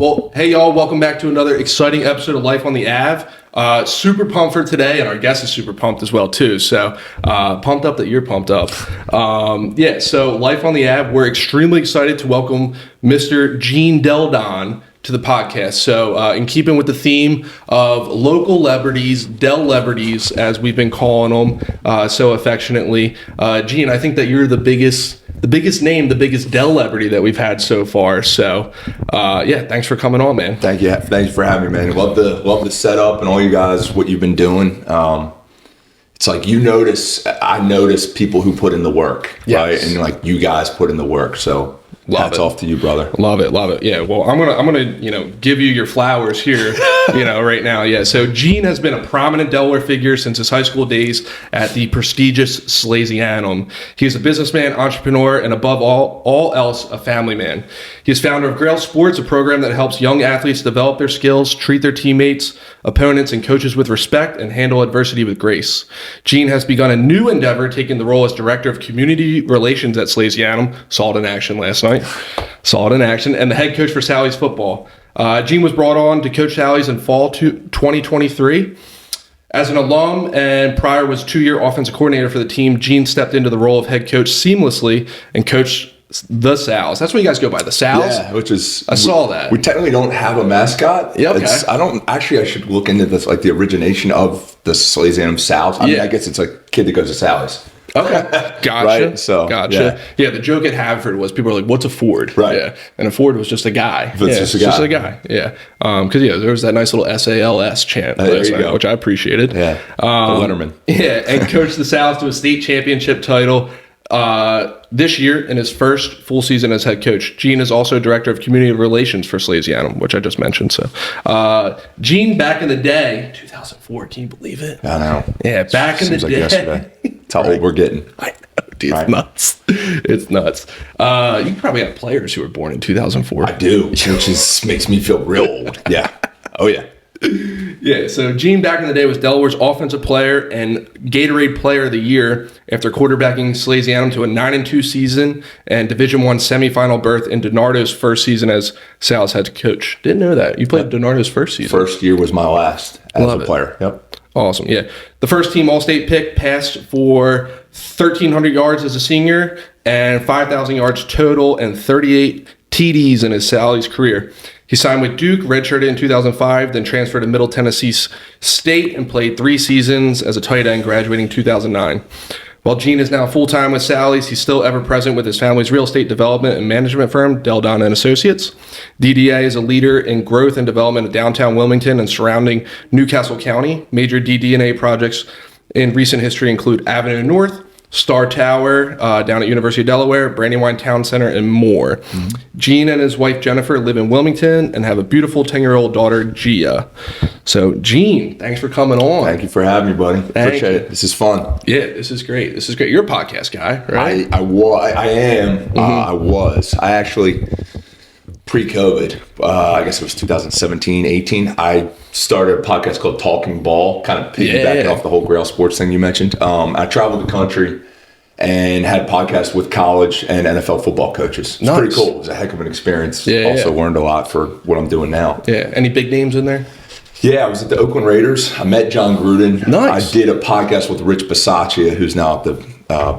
Well, hey y'all, welcome back to another exciting episode of Life on the Ave. Super pumped for today, and our guest is super pumped as well too. So pumped up that you're pumped up. So Life on the Ave, we're extremely excited to welcome Mr. Gene Delle Donne to the podcast. So in keeping with the theme of local celebrities, Dell-lebrities, as we've been calling them so affectionately, Gene, I think that you're the biggest name, the biggest Dell-lebrity that we've had so far. So, thanks for coming on, man. Thank you. Thanks for having me, man. Love the setup and all you guys, what you've been doing. It's like I notice people who put in the work, yes. Right? And like you guys put in the work. So hats off to you, brother. Love it. Yeah. Well, I'm gonna give you your flowers here, right now. Yeah. So Gene has been a prominent Delaware figure since his high school days at the prestigious Salesianum. He is a businessman, entrepreneur, and above all else, a family man. He is founder of Grail Sports, a program that helps young athletes develop their skills, treat their teammates, opponents, and coaches with respect, and handle adversity with grace. Gene has begun a new endeavor, taking the role as director of community relations at Salesianum. Saw it in action last night. And the head coach for Sally's football. Gene was brought on to coach Sally's in fall 2023. As an alum and prior was 2-year offensive coordinator for the team, Gene stepped into the role of head coach seamlessly and coached the Sals. That's what you guys go by, the Sals? Yeah, which is... I saw that. We technically don't have a mascot. Yeah, okay. I should look into this, like the origination of the Salesianum Sals. I mean, I guess it's a kid that goes to Sally's. Okay, gotcha. Right? So, gotcha. Yeah, the joke at Haverford was people were like, "What's a Ford?" Right. Yeah, and a Ford was just a guy. Just a guy. Yeah. Because there was that nice little SALS chant last night, which I appreciated. Yeah. The Letterman. Yeah, and coached the South to a state championship title this year in his first full season as head coach. Gene is also director of community relations for Salesianum, which I just mentioned. So, Gene, back in the day, 2004, can you believe it? I know. Yeah, back in the day. Yesterday. That's how old we're getting. I know, dude. Right. It's nuts. You probably have players who were born in 2004. I do, which makes me feel real old. Yeah. Oh, yeah. Yeah, so Gene back in the day was Delaware's offensive player and Gatorade Player of the Year after quarterbacking Salesianum to a 9-2 season and Division I semifinal berth in DiNardo's first season as Sal's head coach. Didn't know that. You played DiNardo's first season. First year was my last as a player. Yep. Awesome. Yeah. The first team All-State pick, passed for 1,300 yards as a senior and 5,000 yards total and 38 TDs in his Sally's career. He signed with Duke, redshirted in 2005, then transferred to Middle Tennessee State and played 3 seasons as a tight end, graduating in 2009. While Gene is now full-time with Sally's, he's still ever present with his family's real estate development and management firm, Delle Donne and Associates. DDA is a leader in growth and development of downtown Wilmington and surrounding Newcastle County. Major DD&A projects in recent history include Avenue North, Star Tower down at University of Delaware, Brandywine Town Center, and more. Mm-hmm. Gene and his wife Jennifer live in Wilmington and have a beautiful 10-year-old daughter, Gia. So, Gene, thanks for coming on. Thank you for having me, buddy. Appreciate it. This is fun. Yeah, this is great. You're a podcast guy, right? I am. Mm-hmm. I was. I actually, pre-COVID, I guess it was 2017, 18, I started a podcast called Talking Ball, kind of piggybacking off the whole Grail Sports thing you mentioned. I traveled the country and had podcasts with college and NFL football coaches. It's pretty cool. It was a heck of an experience. Also learned a lot for what I'm doing now. Yeah. Any big names in there? Yeah, I was at the Oakland Raiders. I met John Gruden. Nice. I did a podcast with Rich Bisaccia, who's now at the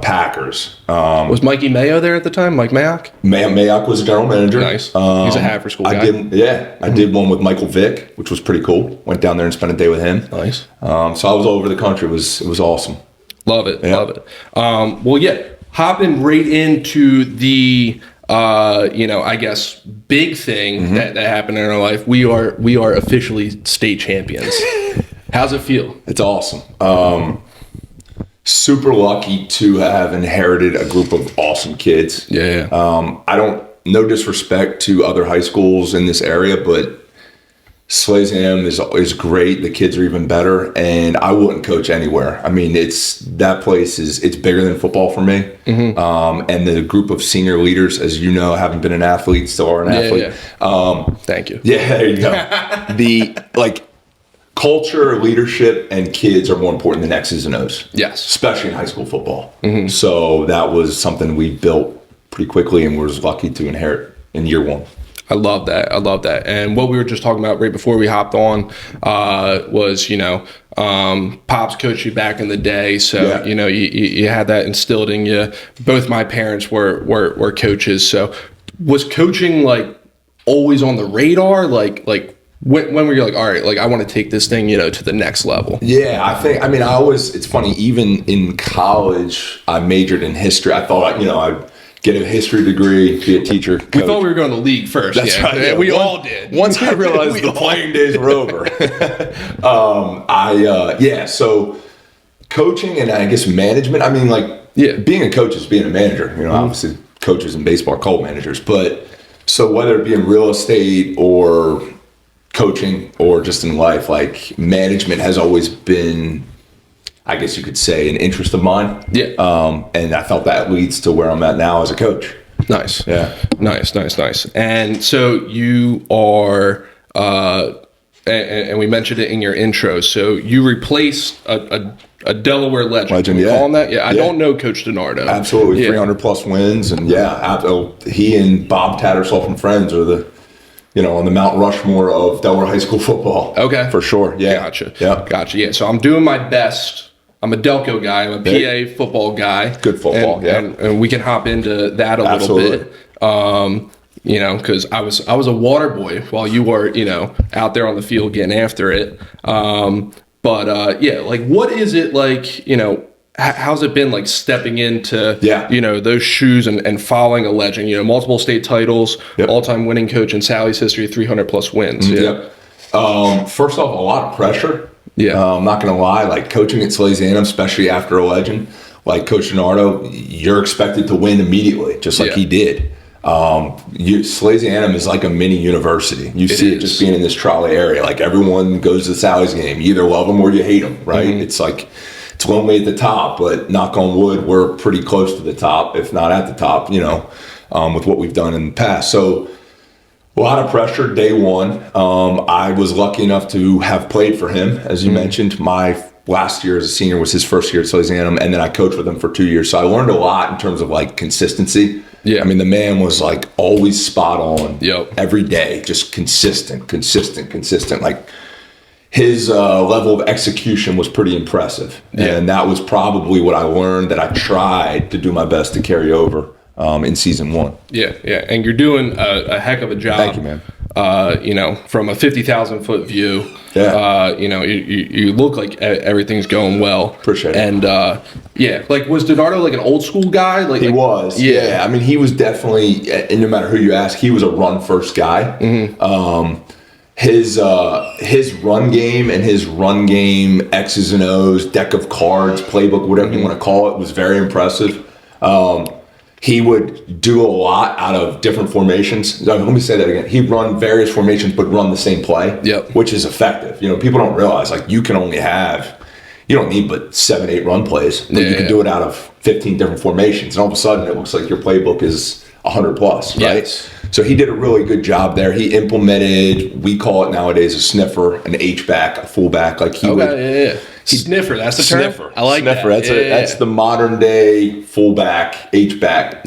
Packers. Was Mikey Mayo there at the time? Mike Mayock? Mayock was the general manager. Nice. He's a Haverford school guy. I did one with Michael Vick, which was pretty cool. Went down there and spent a day with him. Nice. So I was all over the country. It was awesome. Love it. Hopping right into the I guess big thing that happened in our life. We are officially state champions. How's it feel? It's awesome. Super lucky to have inherited a group of awesome kids. Yeah. No disrespect to other high schools in this area, but Salesianum is great. The kids are even better, and I wouldn't coach anywhere. I mean, that place it's bigger than football for me. Mm-hmm. And the group of senior leaders, as you know, having been an athlete, still are an athlete. Yeah. Thank you. Yeah, there you go. The culture, leadership, and kids are more important than X's and O's. Yes, especially in high school football. Mm-hmm. So that was something we built pretty quickly, and was lucky to inherit in year one. I love that. I love that. And what we were just talking about right before we hopped on was, Pops coached you back in the day. So, you had that instilled in you. Both my parents were coaches. So was coaching like always on the radar? Like when were you like, all right, like I want to take this thing, to the next level? Yeah, it's funny, even in college, I majored in history. I thought, I'd get a history degree, be a teacher, coach. We thought we were going to the league first. That's right. Yeah. We all did. Once I realized the playing days were over. So coaching and I guess management, being a coach is being a manager. Obviously coaches in baseball are called managers. But so whether it be in real estate or coaching or just in life, like management has always been, I guess you could say, an interest of mine. Yeah. And I felt that leads to where I'm at now as a coach. Nice. Yeah. Nice. And so you are, and we mentioned it in your intro, so you replaced a Delaware legend. Can we call him that? Yeah. I don't know Coach DiNardo. Absolutely. 300 plus wins. And he and Bob Tattersall from Friends are on the Mount Rushmore of Delaware high school football. Okay. For sure. Yeah. Gotcha. Yeah. Yeah. So I'm doing my best. I'm a Delco guy. I'm a PA football guy. Good football. And we can hop into that a little bit. Because I was a water boy while you were, out there on the field getting after it. Like, what is it like, how's it been like stepping into, those shoes and following a legend, multiple state titles, all-time winning coach in Sally's history, 300 plus wins. Yep. First off, a lot of pressure. Yeah. I'm not going to lie, like coaching at Salesianum, especially after a legend like Coach DiNardo, you're expected to win immediately, just like he did. Salesianum is like a mini university. You see it just being in this trolley area. Like everyone goes to the Sally's game. You either love them or you hate them, right? Mm-hmm. It's like, it's lonely at the top, but knock on wood, we're pretty close to the top, if not at the top, with what we've done in the past. So a lot of pressure day one. I was lucky enough to have played for him. As you mentioned, my last year as a senior was his first year at Salesianum, and then I coached with him for 2 years. So I learned a lot in terms of like consistency. Yeah. The man was like always spot on every day, just consistent. Like his level of execution was pretty impressive. Yeah. And that was probably what I learned that I tried to do my best to carry over in season one. Yeah. And you're doing a heck of a job. Thank you, man. From a 50,000 foot view, you look like everything's going well. Appreciate it. And like was DiNardo like an old school guy? He was. Yeah. He was definitely, and no matter who you ask, he was a run first guy. Mm-hmm. His run game and his run game X's and O's, deck of cards, playbook, whatever you want to call it, was very impressive. He would do a lot out of different formations. Let me say that again. He'd run various formations, but run the same play, which is effective. People don't realize, like, you don't need but 7-8 run plays, but you can do it out of 15 different formations. And all of a sudden, it looks like your playbook is 100 plus, right? Yes. So he did a really good job there. He implemented, we call it nowadays a sniffer, an H-back, a fullback. Like Sniffer, that's the term? Sniffer. I like sniffer. That. That's the modern day fullback, H-back,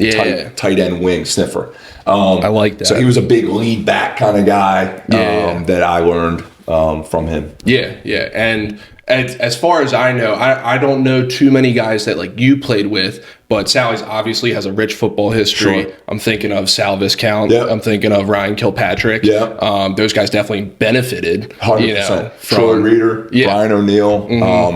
tight end wing sniffer. I like that. So he was a big lead back kind of guy that I learned from him. Yeah. And as far as I know, I don't know too many guys that like you played with, but Sally's obviously has a rich football history. Sure. I'm thinking of Sal Viscount. Yep. I'm thinking of Ryan Kilpatrick. Yeah. Those guys definitely benefited. 100%. Troy Reeder, Brian O'Neill,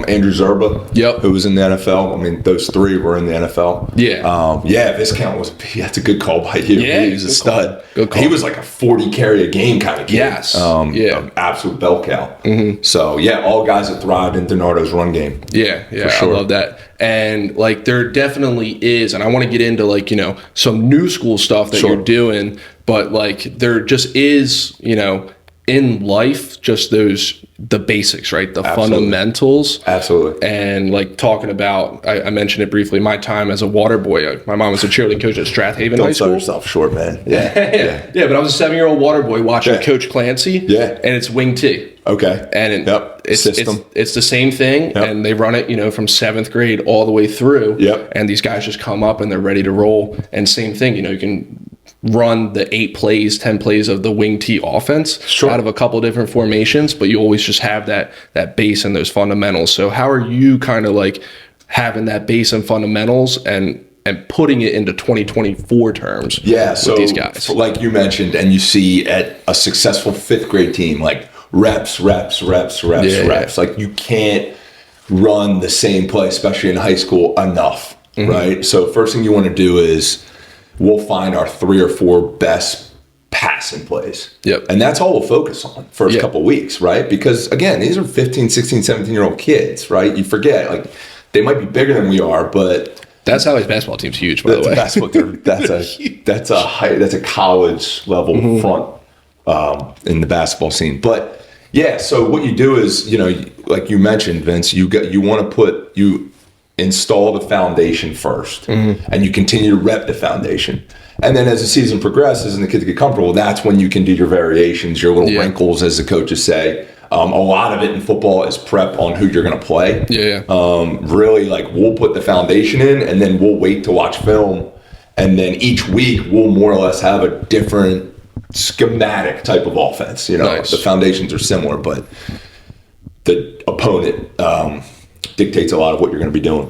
Andrew Zerba, who was in the NFL. Those three were in the NFL. Yeah. Viscount that's a good call by you. Yeah, he was a stud. Good call. He was like a 40 carry a game kind of kid. Yes. Absolute bell cow. Mm-hmm. So all guys that thrived in DiNardo's run game. Yeah. For sure. I love that. And like there definitely is, and I want to get into like, some new school stuff that you're doing, but like there just is, in life, just the basics, right? The fundamentals. Absolutely. And like talking about, I mentioned it briefly, my time as a water boy. My mom was a cheerleading coach at Strathaven High School. Don't sell yourself short, man. Yeah. But I was a 7-year-old water boy watching Coach Clancy. Yeah. And it's wing T. Okay. And it's the same thing, and they run it, from 7th grade all the way through. Yep. And these guys just come up and they're ready to roll. And same thing, you can run the 8 plays, 10 plays of the wing T offense out of a couple different formations, but you always just have that base and those fundamentals. So how are you kind of like having that base and fundamentals and putting it into 2024 terms with these guys? Like you mentioned, and you see at a successful 5th grade team, like reps. Like you can't run the same play, especially in high school, enough, right? So first thing you want to do is we'll find our 3 or 4 best passing plays. And that's all we'll focus on first couple weeks, right? Because again, these are 15, 16, 17-year-old kids, right? You forget, like they might be bigger than we are, but that Sally's basketball team's huge, by the way. That's a college level front in the basketball scene. But yeah, so what you do is, like you mentioned, Vince, you install the foundation first, and you continue to rep the foundation. And then as the season progresses and the kids get comfortable, that's when you can do your variations, your little wrinkles, as the coaches say. A lot of it in football is prep on who you're going to play. Really, like we'll put the foundation in, and then we'll wait to watch film. And then each week we'll more or less have a different schematic type of offense. The foundations are similar, but the opponent dictates a lot of what you're going to be doing.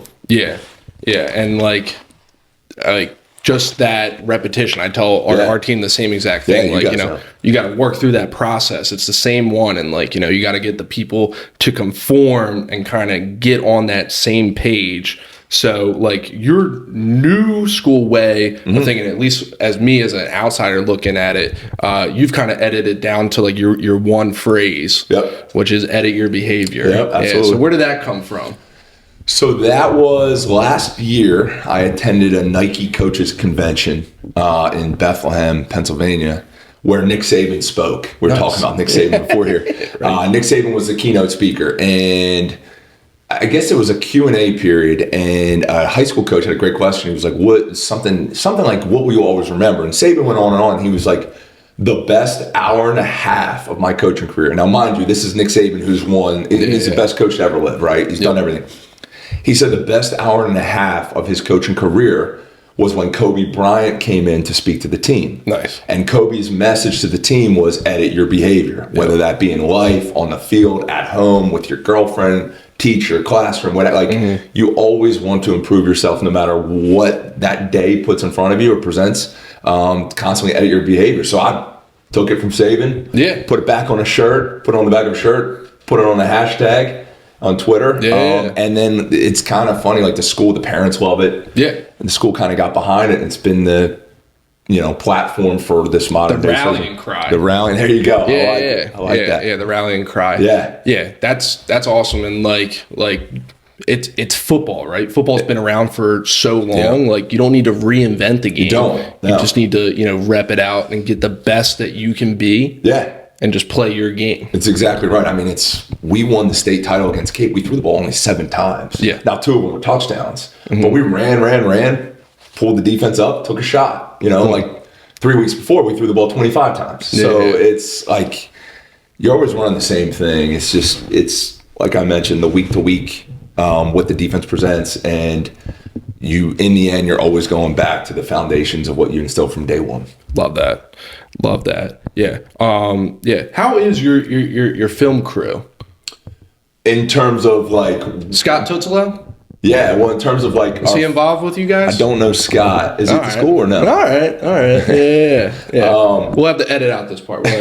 And like just that repetition. I tell our team the same exact thing. You got to work through that process. It's the same one, and you got to get the people to conform and kind of get on that same page. So like your new school way of thinking, at least as me as an outsider looking at it, you've kind of edited it down to like your one phrase, which is edit your behavior. Absolutely. So where did that come from? So that was last year. I attended a Nike coaches convention in Bethlehem, Pennsylvania, where Nick Saban spoke. We were talking about Nick Saban before here. Nick Saban was the keynote speaker, and I guess it was a Q&A period, and a high school coach had a great question. He was like, "What something like what will you always remember?" And Saban went on and on. He was like, "The best hour and a half of my coaching career." Now, mind you, this is Nick Saban, who's he's the best coach to ever live, right? He's done everything. He said the best hour and a half of his coaching career was when Kobe Bryant came in to speak to the team. Nice. And Kobe's message to the team was edit your behavior, whether that be in life, on the field, at home, with your girlfriend, teacher, classroom, whatever. You always want to improve yourself no matter what that day puts in front of you or presents. Constantly edit your behavior. So I took it from Saban, put it back on a shirt, put it on the back of a shirt, put it on a hashtag on Twitter. And then it's kind of funny, like the parents love it. And the school kind of got behind it, and it's been the platform for this modern day rallying cry. The rallying, there you go. I like that. Yeah, the rallying cry. That's awesome. And like it's football, right? Football's been around for so long. Like you don't need to reinvent the game. You don't. No. You just need to rep it out and get the best that you can be. And just play your game. It's exactly right. I mean, we won the state title against Cape. We threw the ball only 7 times. Now 2 of them were touchdowns. But we ran, pulled the defense up, took a shot. Like 3 weeks before, we threw the ball 25 times. So it's like you're always running the same thing. It's like I mentioned, the week to week, what the defense presents, and in the end, you're always going back to the foundations of what you instilled from day one. Love that. Yeah. How is your film crew? In terms of like Scott Totolo? Yeah, well, in terms of like, is he involved with you guys? I don't know Scott. Is it the school or no? All right. Yeah. We'll have to edit out this part. We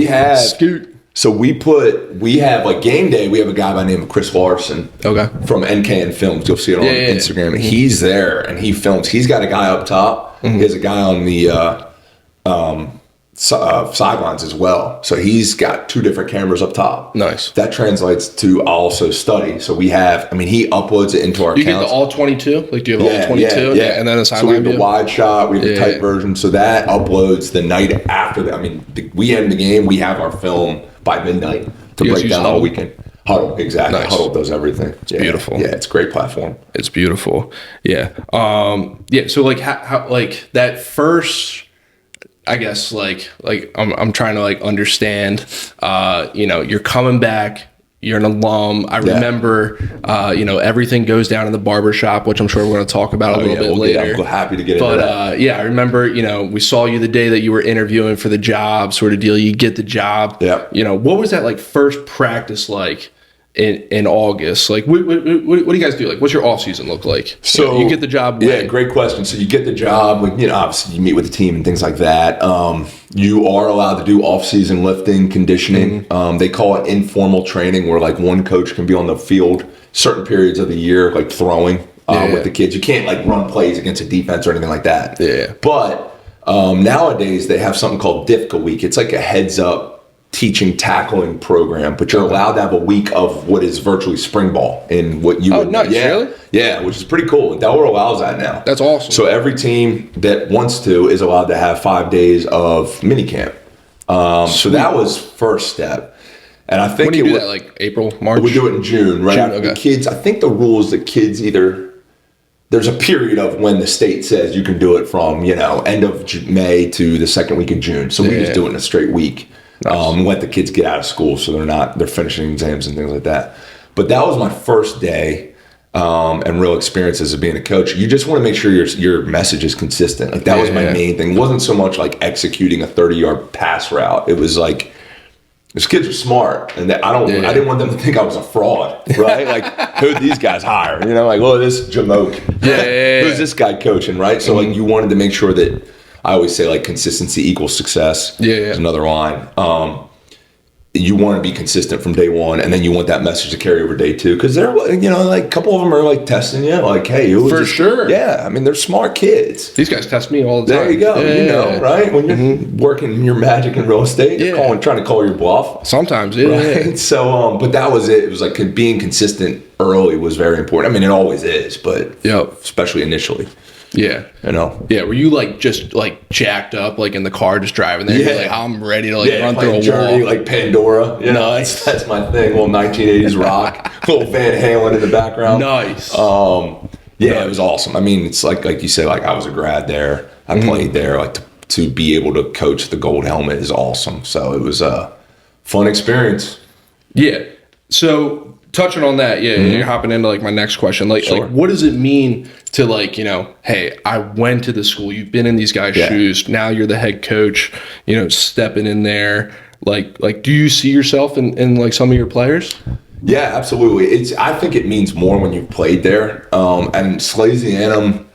have Scoot. So we have like game day. We have a guy by the name of Chris Larson. From NKN Films. You'll see it on Instagram. He's there and he films. He's got a guy up top. He has a guy on the sidelines as well. So he's got 2 different cameras up top. Nice. That translates to also study. So he uploads it into our accounts. You get the all 22? Like, do you have all 22? Yeah. And then a sideline. So we have the wide shot, we have the tight version. So that uploads the night after we end the game, we have our film by midnight to break down all weekend. Huddle, exactly. Nice. Huddle does everything. It's beautiful. Yeah, it's a great platform. It's beautiful. Yeah. So like how like that first, I guess like I'm trying to like understand. You're coming back. you're an alum. I remember, everything goes down in the barbershop, which I'm sure we're going to talk about a little bit later. I'm happy to get into that. I remember, we saw you the day that you were interviewing for the job sort of deal. You get the job. Yeah. What was that like first practice like in August? Like, what do you guys do? Like, what's your off season look like? So you get the job. Yeah, great question. So you get the job, obviously you meet with the team and things like that. You are allowed to do off season lifting, conditioning. They call it informal training, where like one coach can be on the field certain periods of the year, like throwing with the kids. You can't like run plays against a defense or anything like that. Yeah. But nowadays they have something called DIFCA week. It's like a heads up teaching tackling program, but you're allowed to have a week of what is virtually spring ball in what you nice, really? Yeah, which is pretty cool. Delaware allows that now. That's awesome. So every team that wants to is allowed to have 5 days of mini camp. So that was first step. And I think when do you do that, like April, March? We do it in June, right after the kids. I think the rule is that kids there's a period of when the state says you can do it from, end of May to the second week of June. So we just do it in a straight week. Nice. Let the kids get out of school so they're finishing exams and things like that. But that was my first day and real experiences of being a coach. You just want to make sure your message is consistent. Like that was my main thing. It wasn't so much like executing a 30-yard pass route. It was like, these kids are smart, and I didn't want them to think I was a fraud, right? Like, who'd these guys hire? Like, oh, this Jamoke. Who's this guy coaching, right? So like, you wanted to make sure that, I always say like consistency equals success. Is another line. You want to be consistent from day one, and then you want that message to carry over day two, because they're like a couple of them are like testing you, like, hey, for sure. Yeah, I mean they're smart kids. These guys test me all the time. There you go. Right when you're working your magic in real estate, you're trying to call your bluff. Sometimes, right? So, but that was it. It was like being consistent early was very important. I mean, it always is, but especially initially. Yeah. Yeah. Were you like just like jacked up, like in the car, just driving there? You're like, I'm ready to like run through a Journey, wall. like Pandora. That's my thing. Little 1980s rock. Little Van Halen in the background. Nice. It was awesome. I mean, it's like you said, like I was a grad there. I played there. Like to be able to coach the Gold Helmet is awesome. So it was a fun experience. Yeah. So touching on that, you're hopping into like my next question. Like what does it mean to like, hey, I went to the school, you've been in these guys' shoes, now you're the head coach, stepping in there. Like, do you see yourself in like some of your players? Yeah, absolutely. I think it means more when you've played there. And Salesianum,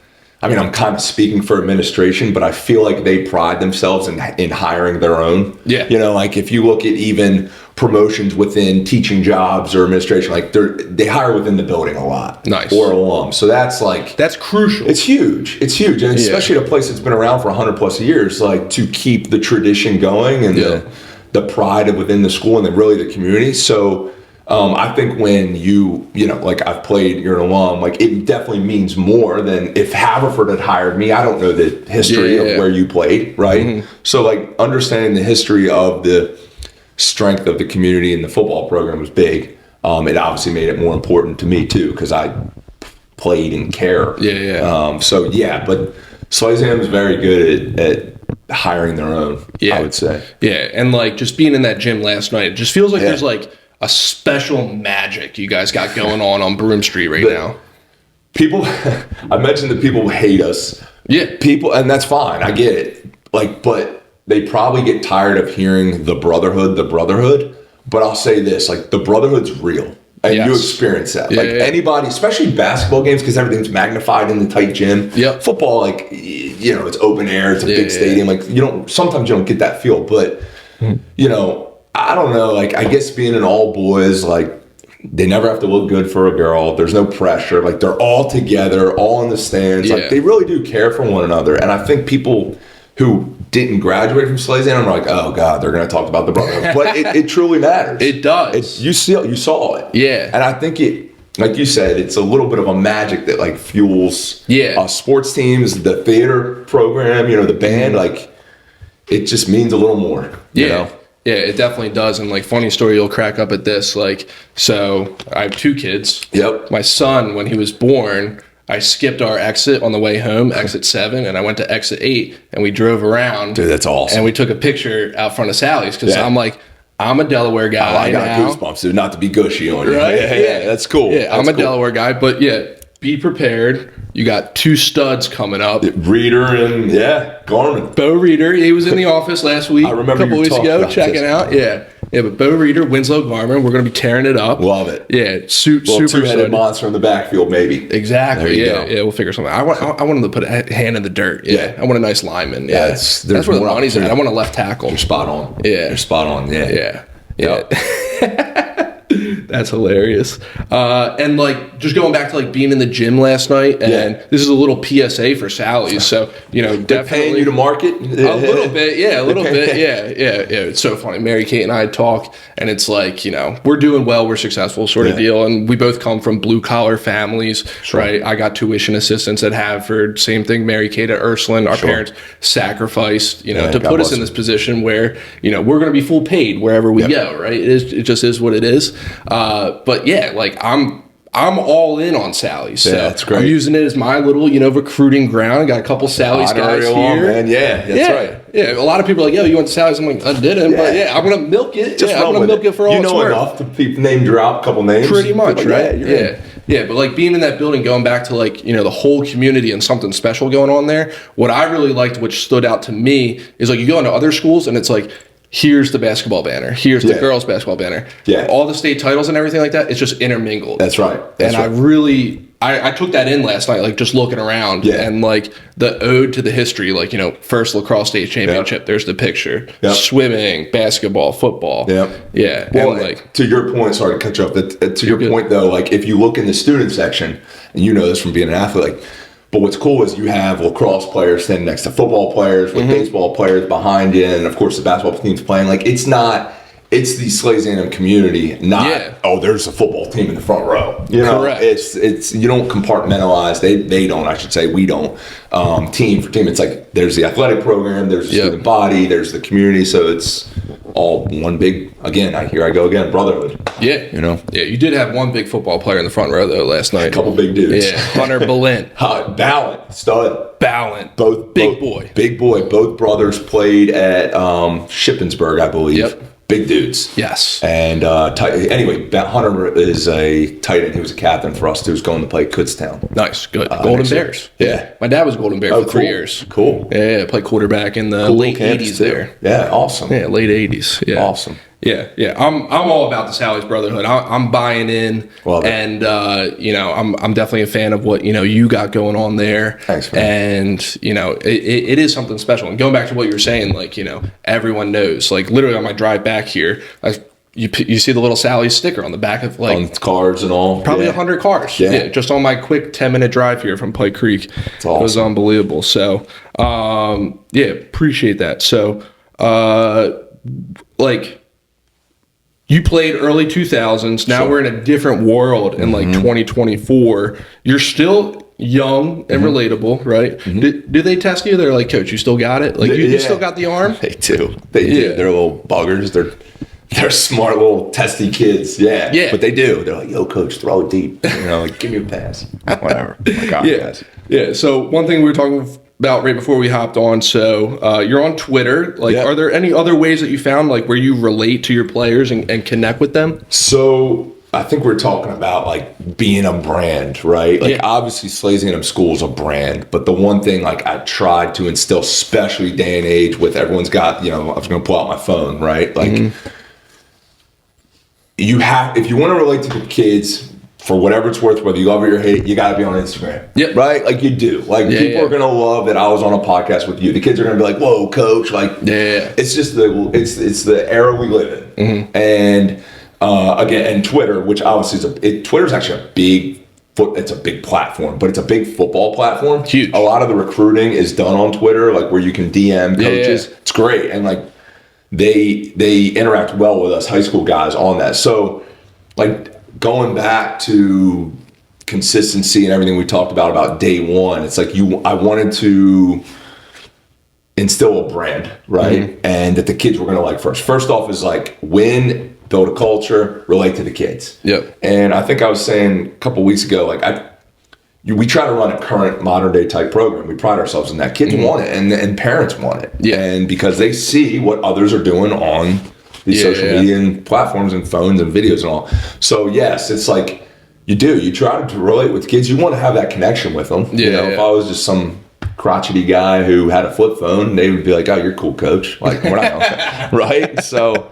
I mean, I'm kind of speaking for administration, but I feel like they pride themselves in hiring their own. Yeah. Like if you look at even promotions within teaching jobs or administration, like they hire within the building a lot. Nice. Or alum. So that's crucial. It's huge. It's huge. And especially at a place that's been around for 100 plus years, like to keep the tradition going and the pride of within the school and then really the community. So I think when like I've played, you're an alum, like it definitely means more than if Haverford had hired me. I don't know the history of where you played, right? Mm-hmm. So like understanding the history of the strength of the community and the football program was big. It obviously made it more important to me too, because I played and care. But Salesianum is very good at hiring their own, I would say. Yeah, and like just being in that gym last night, it just feels like there's like a special magic you guys got going on Broom Street now. People, I mentioned that people hate us. Yeah. People, and that's fine. I get it. Like, but they probably get tired of hearing the brotherhood. But I'll say this, like the brotherhood's real. And you experience that. Anybody, especially basketball games, because everything's magnified in the tight gym. Yep. Football, like, it's open air, it's a big stadium. Like, sometimes you don't get that feel. But, I don't know. Like, I guess being an all boys, like, they never have to look good for a girl. There's no pressure. Like, they're all together, all in the stands. Like, they really do care for one another. And I think people who didn't graduate from Salesianum are like, oh God, they're going to talk about the brotherhood. But it truly matters. It does. You saw it. Yeah. And I think it, like you said, it's a little bit of a magic that like fuels sports teams, the theater program, the band. Like, it just means a little more. You know? Yeah, it definitely does. And like, funny story, you'll crack up at this. Like, so I have 2 kids. Yep. My son, when he was born, I skipped our exit on the way home, exit 7, and I went to exit 8, and we drove around. Dude, that's awesome. And we took a picture out front of Sally's, because I'm like, I'm a Delaware guy. I got now. goosebumps, dude. Not to be gushy on you. Right? Yeah, that's cool. Yeah, I'm a Delaware guy, but yeah, be prepared. You got 2 studs coming up. Reader and Garmin. Bo Reader, he was in the office last week. I remember a couple weeks ago, checking out. Yeah, but Bo Reader, Winslow Garmin, we're going to be tearing it up. Love it. Yeah, super two-headed monster in the backfield, maybe. Exactly. Yeah, we'll figure something. I want him to put a hand in the dirt. Yeah, I want a nice lineman. Yeah, that's where the money's at. I want a left tackle. You're spot on. Yeah, you're spot on. Yeah. That's hilarious. And like just going back to like being in the gym last night, and this is a little PSA for Sally's. So definitely paying you to market a little bit, yeah. It's so funny. Mary Kate and I talk, and it's like we're doing well, we're successful, sort of deal, and we both come from blue collar families, right? I got tuition assistants at Hadford, same thing. Mary Kate at Ursuline. Our parents sacrificed, to put us in this position where we're going to be full paid wherever we go, right? It just is what it is. But yeah, like I'm all in on Sally's. So that's great. I'm using it as my little, recruiting ground. I got a couple Sally's guys here. Man. Yeah, that's right. Yeah, a lot of people are like, yo, you went to Sally's? I'm like, I didn't, but I'm gonna milk it. I'm gonna milk it for all it's worth. Enough to people name drop a couple names. Pretty much, right? Yeah, but like being in that building, going back to like, the whole community and something special going on there. What I really liked, which stood out to me, is like you go into other schools and it's like, here's the basketball banner. Here's the girls' basketball banner. Yeah. All the state titles and everything like that, it's just intermingled. That's right. I took that in last night, like just looking around and like the ode to the history, like, first lacrosse state championship, there's the picture. Swimming, basketball, football. Yeah. Well, and like to your point, sorry to cut you off, to your point though, like if you look in the student section, and you know this from being an athlete, like, but what's cool is you have lacrosse players standing next to football players with baseball players behind you, and of course the basketball team's playing. Like it's the Salesianum community, not there's a football team in the front row. Correct. It's you don't compartmentalize. They don't. I should say we don't. Team for team, it's like there's the athletic program, there's the student body, there's the community. So it's all one big. Again, here I go again, brotherhood. Yeah, Yeah, you did have one big football player in the front row though last night. A couple big dudes. Yeah, Hunter Balint. Ballant, stud. Ballant. Both big boy. Both brothers played at Shippensburg, I believe. Yep. Big dudes. Yes. And anyway, Hunter is a tight end. He was a captain for us. He was going to play Kutztown. Nice. Good. Golden Bears. Yeah. My dad was a Golden Bear for 3 years. Cool. Yeah. Played quarterback in the late 80s there. Yeah. Awesome. Yeah. Late 80s. Yeah. Awesome. Yeah. I'm all about the Sally's Brotherhood. I'm buying in. Love it. And, I'm definitely a fan of what, you got going on there. Thanks, man. And, it is something special. And going back to what you were saying, like, everyone knows. Like, literally on my drive back here, you see the little Sally's sticker on the back of, like... On cars and all. Probably 100 cars. Yeah. Just on my quick 10-minute drive here from Pike Creek. It's awesome. It was unbelievable. So, appreciate that. So, you played early 2000s. Now we're in a different world in 2024. You're still young and relatable, right? Do they test you? They're like, Coach, you still got it? Like, you still got the arm? They do. They do. They're little buggers. They're smart little testy kids. Yeah. But they do. They're like, yo, Coach, throw it deep. Give me a pass. Whatever. Yeah. So one thing we were talking about right before we hopped on. So you're on Twitter. Are there any other ways that you found where you relate to your players and connect with them? So I think we're talking about being a brand, right? Obviously Salesianum School is a brand, but the one thing I tried to instill, especially day and age with everyone's got, I was going to pull out my phone, right? If you want to relate to the kids, for whatever it's worth, whether you love it or hate it, you got to be on Instagram. Yep. Right? You do. People are going to love that I was on a podcast with you. The kids are going to be like, whoa, Coach. It's just it's the era we live in. And again, and Twitter, which obviously Twitter's actually it's a big platform, but it's a big football platform. Huge. A lot of the recruiting is done on Twitter, where you can DM coaches. It's great. And they interact well with us high school guys on that. So going back to consistency and everything we talked about day one, it's I wanted to instill a brand, right? And that the kids were going to like first. First off is win, build a culture, relate to the kids. Yep. And I think I was saying a couple weeks ago, we try to run a current modern day type program. We pride ourselves in that. Kids want it and parents want it. Yeah. And because they see what others are doing on these social media and platforms and phones and videos and all. So yes, it's like you try to relate with kids. You want to have that connection with them. If I was just some crotchety guy who had a flip phone, they would be like, "Oh, you're cool, coach." Like, we're not right. So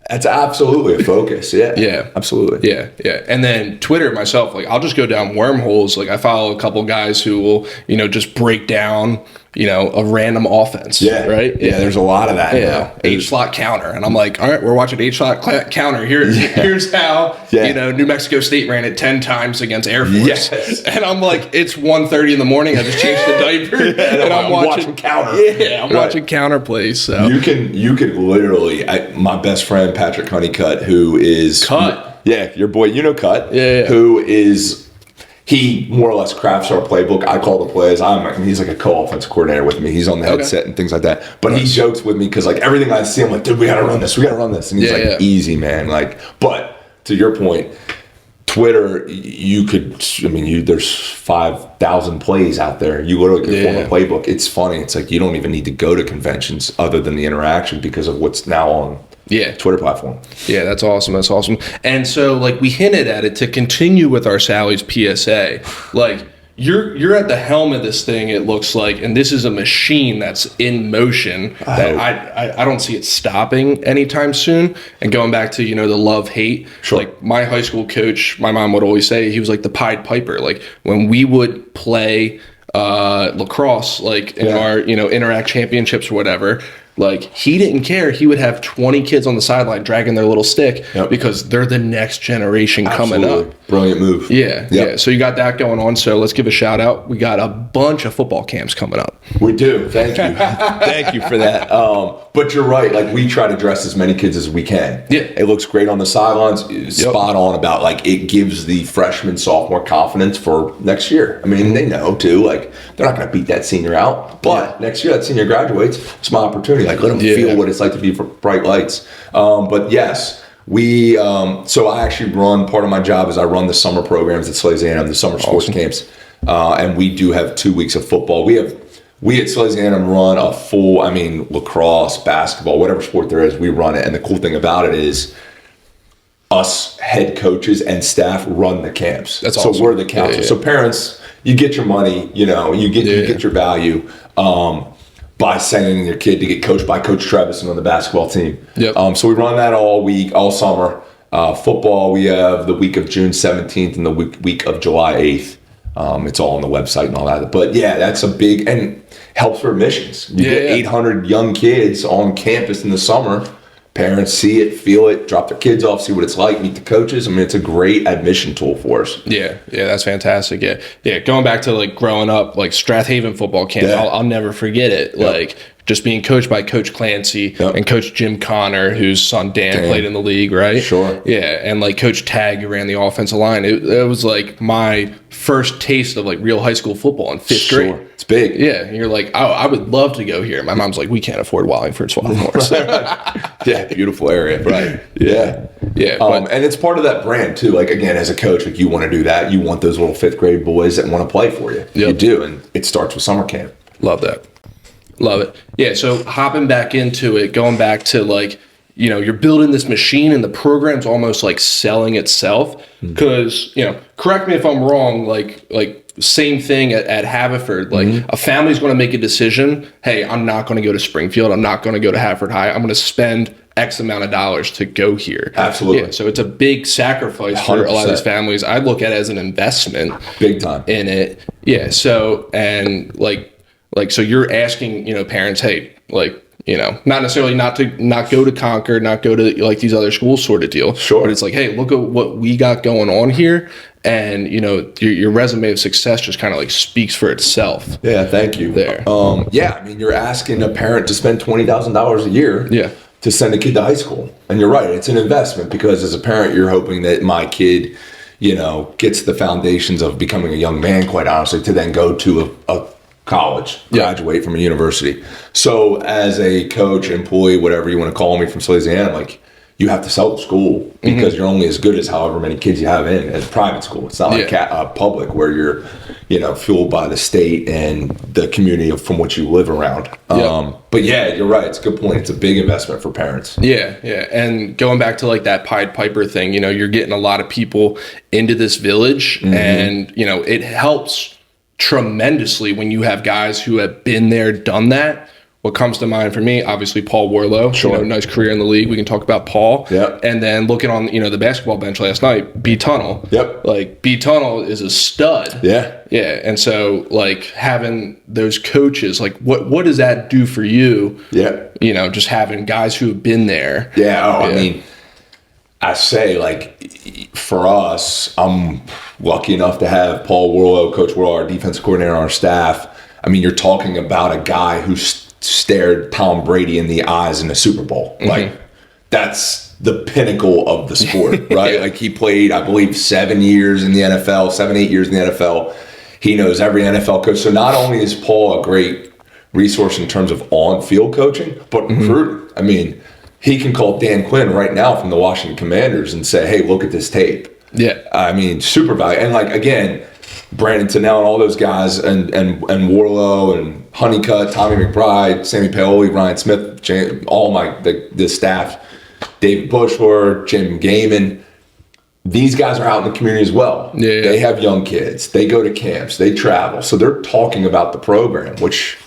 that's absolutely a focus. Yeah, absolutely. Yeah. And then Twitter myself, like I'll just go down wormholes. Like I follow a couple guys who will, just break down, a random offense. Yeah. Right. Yeah. There's a lot of that. Yeah. H slot counter. And I'm like, all right, we're watching H slot counter. Here's how, New Mexico State ran it 10 times against Air Force. Yes. And I'm like, it's 1:30 in the morning. I just changed the diaper and I'm watching counter. Yeah. I'm watching counter plays. So you can literally, my best friend, Patrick Honeycutt, who is Cut. Yeah. Your boy, Cut. Yeah. Who is, he more or less crafts our playbook. I call the plays. He's like a co-offensive coordinator with me. He's on the headset and things like that. But he jokes with me because like everything I see, I'm like, dude, we gotta run this. And he's easy, man. Like, but to your point, Twitter, there's 5,000 plays out there. You literally can form a playbook. It's funny. It's like you don't even need to go to conventions other than the interaction because of what's now on Twitter platform. Yeah, that's awesome. And so like we hinted at it to continue with our Sally's PSA. Like you're at the helm of this thing, it looks like, and this is a machine that's in motion that I don't see it stopping anytime soon. And going back to, the love-hate, like my high school coach, my mom would always say, he was like the Pied Piper. Like when we would play lacrosse, like in our, Interact championships or whatever, like he didn't care. He would have 20 kids on the sideline dragging their little stick because they're the next generation coming up. Brilliant move. Yeah. So you got that going on. So let's give a shout out. We got a bunch of football camps coming up. We do. Thank you. Thank you for that. But you're right. Like we try to dress as many kids as we can. Yeah. It looks great on the sidelines. Spot on about like it gives the freshman, sophomore confidence for next year. I mean, they know too. Like they're not going to beat that senior out. But next year that senior graduates, it's my opportunity. Like let them feel what it's like to be for bright lights. But yes, we. So I actually run. Part of my job is I run the summer programs at Salesianum, the summer sports camps, and we do have 2 weeks of football. We at Salesianum run a full. Lacrosse, basketball, whatever sport there is, we run it. And the cool thing about it is, us head coaches and staff run the camps. That's awesome. So we're the counselors. So parents, you get your money. You get your value. By sending your kid to get coached by Coach Trevison on the basketball team. So we run that all week, all summer. Football, we have the week of June 17th and the week of July 8th. It's all on the website and all that. But yeah, that's a big, and helps for admissions. You get 800 young kids on campus in the summer. Parents see it, feel it, drop their kids off, see what it's like, meet the coaches. It's a great admission tool for us. Yeah, that's fantastic. Yeah. Going back to like growing up, like Strathaven football camp, I'll never forget it. Like just being coached by Coach Clancy and Coach Jim Connor, whose son Dan played in the league, right? Sure. Yeah, and like Coach Tag, who ran the offensive line. It was like my first taste of like real high school football in fifth grade. It's big. Yeah, and you're like, oh, I would love to go here. My mom's like, we can't afford Wallingford Swarthmore. Yeah, beautiful area. Right. Yeah. And it's part of that brand too. Like again, as a coach, like you want to do that. You want those little fifth grade boys that want to play for you. You do, and it starts with summer camp. Love that. Love it. Yeah, so hopping back into it, going back to like, you're building this machine and the program's almost like selling itself. Because, correct me if I'm wrong, like same thing at Haverford. Like a family's going to make a decision. Hey, I'm not going to go to Springfield. I'm not going to go to Haverford High. I'm going to spend X amount of dollars to go here. Absolutely. Yeah, so it's a big sacrifice 100%. For a lot of these families. I look at it as an investment. Big time. In it. Yeah, so, and so you're asking, parents, hey, not necessarily not go to Concord, not go to like these other schools sort of deal. Sure. But it's like, hey, look at what we got going on here. And, your resume of success just kind of like speaks for itself. Yeah, thank you. There. You're asking a parent to spend $20,000 a year to send a kid to high school. And you're right, it's an investment because as a parent, you're hoping that my kid, gets the foundations of becoming a young man, quite honestly, to then go to a college, graduate from a university. So as a coach, employee, whatever you want to call me from Salesianum, like you have to sell the school because you're only as good as however many kids you have in as private school. It's not like public where you're, fueled by the state and the community from which you live around. But yeah, you're right. It's a good point. It's a big investment for parents. Yeah. And going back to like that Pied Piper thing, you're getting a lot of people into this village and, it helps tremendously when you have guys who have been there, done that. What comes to mind for me, obviously, Paul Warlow. Sure. Nice career in the league. We can talk about Paul. Yep. And then looking on, the basketball bench last night, B Tunnel. Yep. Like, B Tunnel is a stud. Yeah. Yeah. And so, like, having those coaches, like, what does that do for you? Yeah. Just having guys who have been there. Yeah. I mean, I say, like, for us, I'm lucky enough to have Paul Warlow, Coach Warlow, our defensive coordinator on our staff. I mean, you're talking about a guy who stared Tom Brady in the eyes in the Super Bowl. Like, that's the pinnacle of the sport, right? Like, he played, I believe, 7 years in the NFL, 7-8 years in the NFL. He knows every NFL coach. So not only is Paul a great resource in terms of on-field coaching, but recruiting. I mean, he can call Dan Quinn right now from the Washington Commanders and say, hey, look at this tape. Yeah. I mean, super value. And, like, again, Brandon Tennell and all those guys and Warlow and Honeycutt, Tommy McBride, Sammy Paoli, Ryan Smith, all the staff, David Bushworth, Jim Gaiman. These guys are out in the community as well. Yeah. They have young kids. They go to camps. They travel. So they're talking about the program, which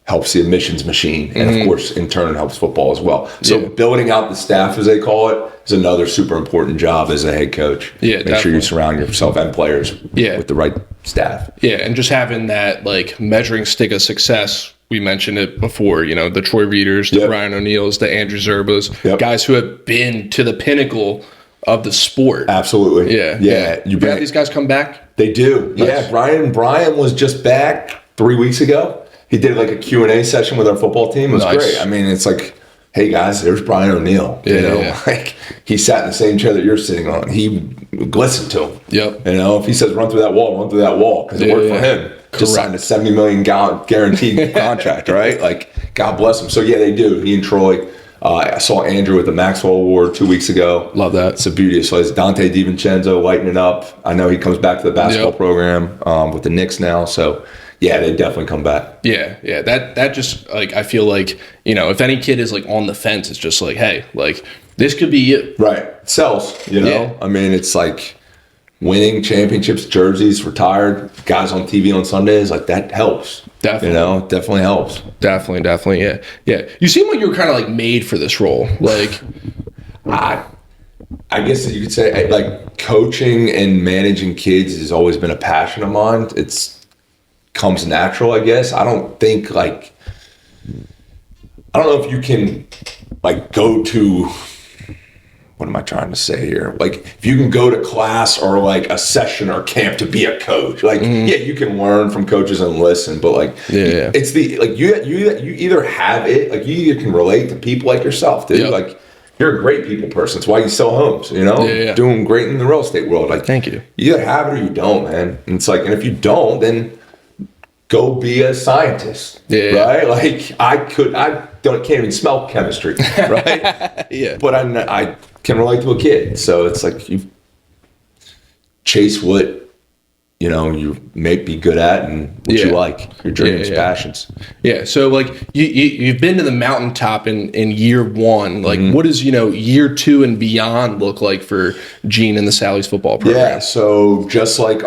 helps the admissions machine. And, of course, in turn, helps football as well. So building out the staff, as they call it, is another super important job as a head coach. Yeah, Make sure you surround yourself and players with the right staff. Yeah, and just having that, like, measuring stick of success. We mentioned it before, the Troy Reeders, the Ryan O'Neills, the Andrew Zerbas, guys who have been to the pinnacle of the sport. Absolutely. Yeah. You have these guys come back? They do. Nice. Yeah, Brian was just back 3 weeks ago. He did like a Q&A session with our football team. It was great. I mean, it's like, hey guys, there's Brian O'Neill. Like, he sat in the same chair that you're sitting on. He listened to him. Yep. If he says run through that wall because it worked for him. Correct. Just signed a $70 million guaranteed contract, right? Like, God bless him. So yeah, they do. He and Troy. I saw Andrew with the Maxwell Award 2 weeks ago. Love that. It's a beauty. So it's Dante DiVincenzo lighting it up. I know he comes back to the basketball program with the Knicks now. So yeah, they definitely come back. Yeah. That just, like, I feel like, if any kid is, like, on the fence, it's just like, hey, like, this could be you. Right. It sells, Yeah. I mean, it's like winning championships, jerseys, retired, guys on TV on Sundays, like, that helps. Definitely. It definitely helps. Definitely, yeah. You seem like you were kind of, like, made for this role. Like, I guess you could say, like, coaching and managing kids has always been a passion of mine. Comes natural, I guess. I don't know if you can, like, go to, what am I trying to say here? Like, if you can go to class or, like, a session or camp to be a coach, like, yeah, you can learn from coaches and listen, but, like, it's the, like, you either have it, like, you either can relate to people like yourself, dude. Like, you're a great people person. It's why you sell homes, doing great in the real estate world. Like, thank you. You either have it or you don't, man. And it's like, and if you don't, then go be a scientist, right? Like, I can't even smell chemistry, right? But I can relate to a kid. So it's like, you chase what, you may be good at and what you like, your dreams, passions. Yeah. So, like, you've been to the mountaintop in year one. Like, what does, year two and beyond look like for Gene and the Sally's football program? Yeah. So just like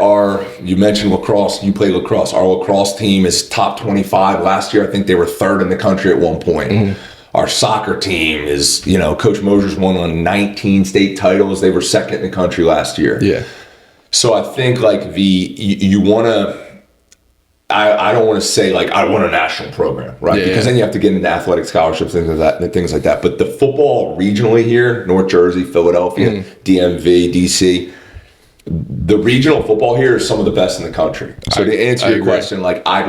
you mentioned lacrosse, you play lacrosse. Our lacrosse team is top 25. Last year, I think they were third in the country at one point. Our soccer team is, Coach Mosier's won on 19 state titles. They were second in the country last year. Yeah. So I think, like, you want to, I don't want to say, like, I want a national program, right? Because then you have to get into athletic scholarships and things like that. But the football regionally here, North Jersey, Philadelphia, DMV, DC, the regional football here is some of the best in the country. So to answer your question, like, I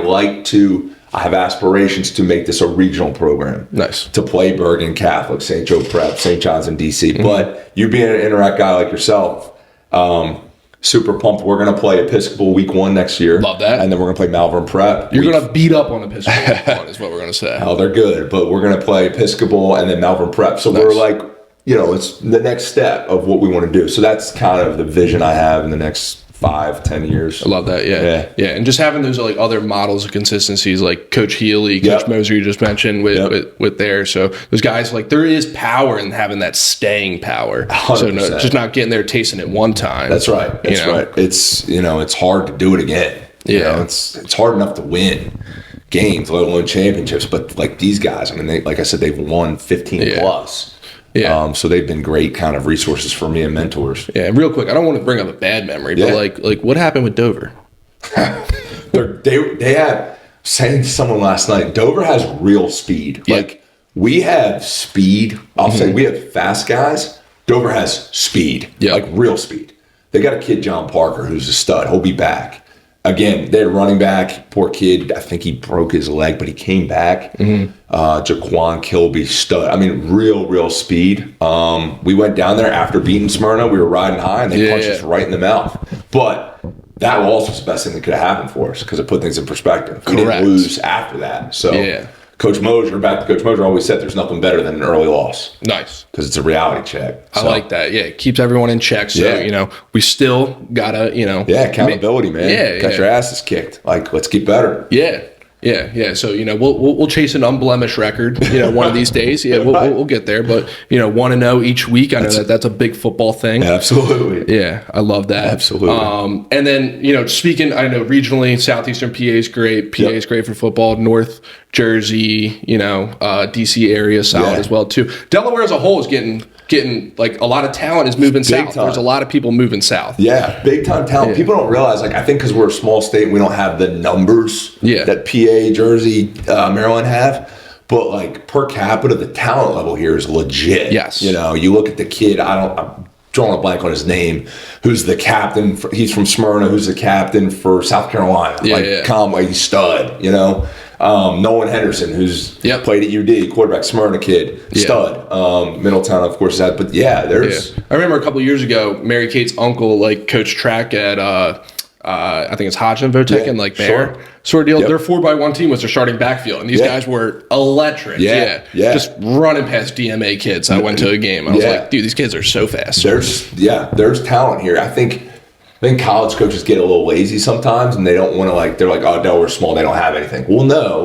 have aspirations to make this a regional program. Nice. To play Bergen Catholic, St. Joe Prep, St. John's in DC. But you being an Interact guy like yourself, super pumped. We're going to play Episcopal week 1 next year. Love that. And then we're going to play Malvern Prep. You're going to beat up on Episcopal week 1 is what we're going to say. Oh, they're good. But we're going to play Episcopal and then Malvern Prep. So we're like, it's the next step of what we want to do. So that's kind of the vision I have in the next 5-10 years. I love that. Yeah. And just having those like other models of consistencies, like Coach Healy, Coach Moser, you just mentioned with there. So those guys, like, there is power in having that staying power. 100%. So just not getting there, tasting it one time. That's right. Right. It's it's hard to do it again. It's hard enough to win games, let alone championships. But like these guys, I mean, like I said, they've won 15 plus. Yeah. So they've been great kind of resources for me and mentors. Yeah. And real quick, I don't want to bring up a bad memory, but like what happened with Dover? they had, saying to someone last night, Dover has real speed. Yeah. Like we have speed. I'll say we have fast guys. Dover has speed, like real speed. They got a kid, John Parker, who's a stud. He'll be back. Again, they're running back, poor kid. I think he broke his leg, but he came back. Jaquan Kilby, stud. I mean, real speed. We went down there after beating Smyrna. We were riding high, and they punched us right in the mouth. But that also was the best thing that could have happened for us because it put things in perspective. We didn't lose after that. So Coach Moser, back to Coach Moser, always said there's nothing better than an early loss. Nice. Because it's a reality check. So. I like that. Yeah, it keeps everyone in check. So, we still got to, accountability, man. Got your asses kicked. Like, let's get better. Yeah. So, we'll chase an unblemished record, one of these days. Yeah, we'll get there. But, 1-0 each week. I know that's a big football thing. Absolutely. Yeah, I love that. Absolutely. And then, speaking, I know regionally, Southeastern PA is great. PA is great for football. North Jersey, DC area, solid as well, too. Delaware as a whole is getting like a lot of talent is moving south. There's a lot of people moving south. Yeah, big time talent. People don't realize, like, I think because we're a small state and we don't have the numbers that PA, Jersey, Maryland have. But like per capita, the talent level here is legit. Yes. You look at the kid, I'm drawing a blank on his name, who's the captain, he's from Smyrna, who's the captain for South Carolina. Conway, stud, Nolan Henderson, who's played at UD, quarterback, Smyrna kid, stud. Middletown, of course, that. But there's. I remember a couple of years ago, Mary Kate's uncle coached track at I think it's Hodgson Votech and Bear sort of deal. Their 4x1 team was their starting backfield, and these guys were electric. Just running past DMA kids. I went to a game. I was like, dude, these kids are so fast. There's talent here. I think college coaches get a little lazy sometimes, and they don't want to they're like, oh, Delaware's small, they don't have anything. Well, no,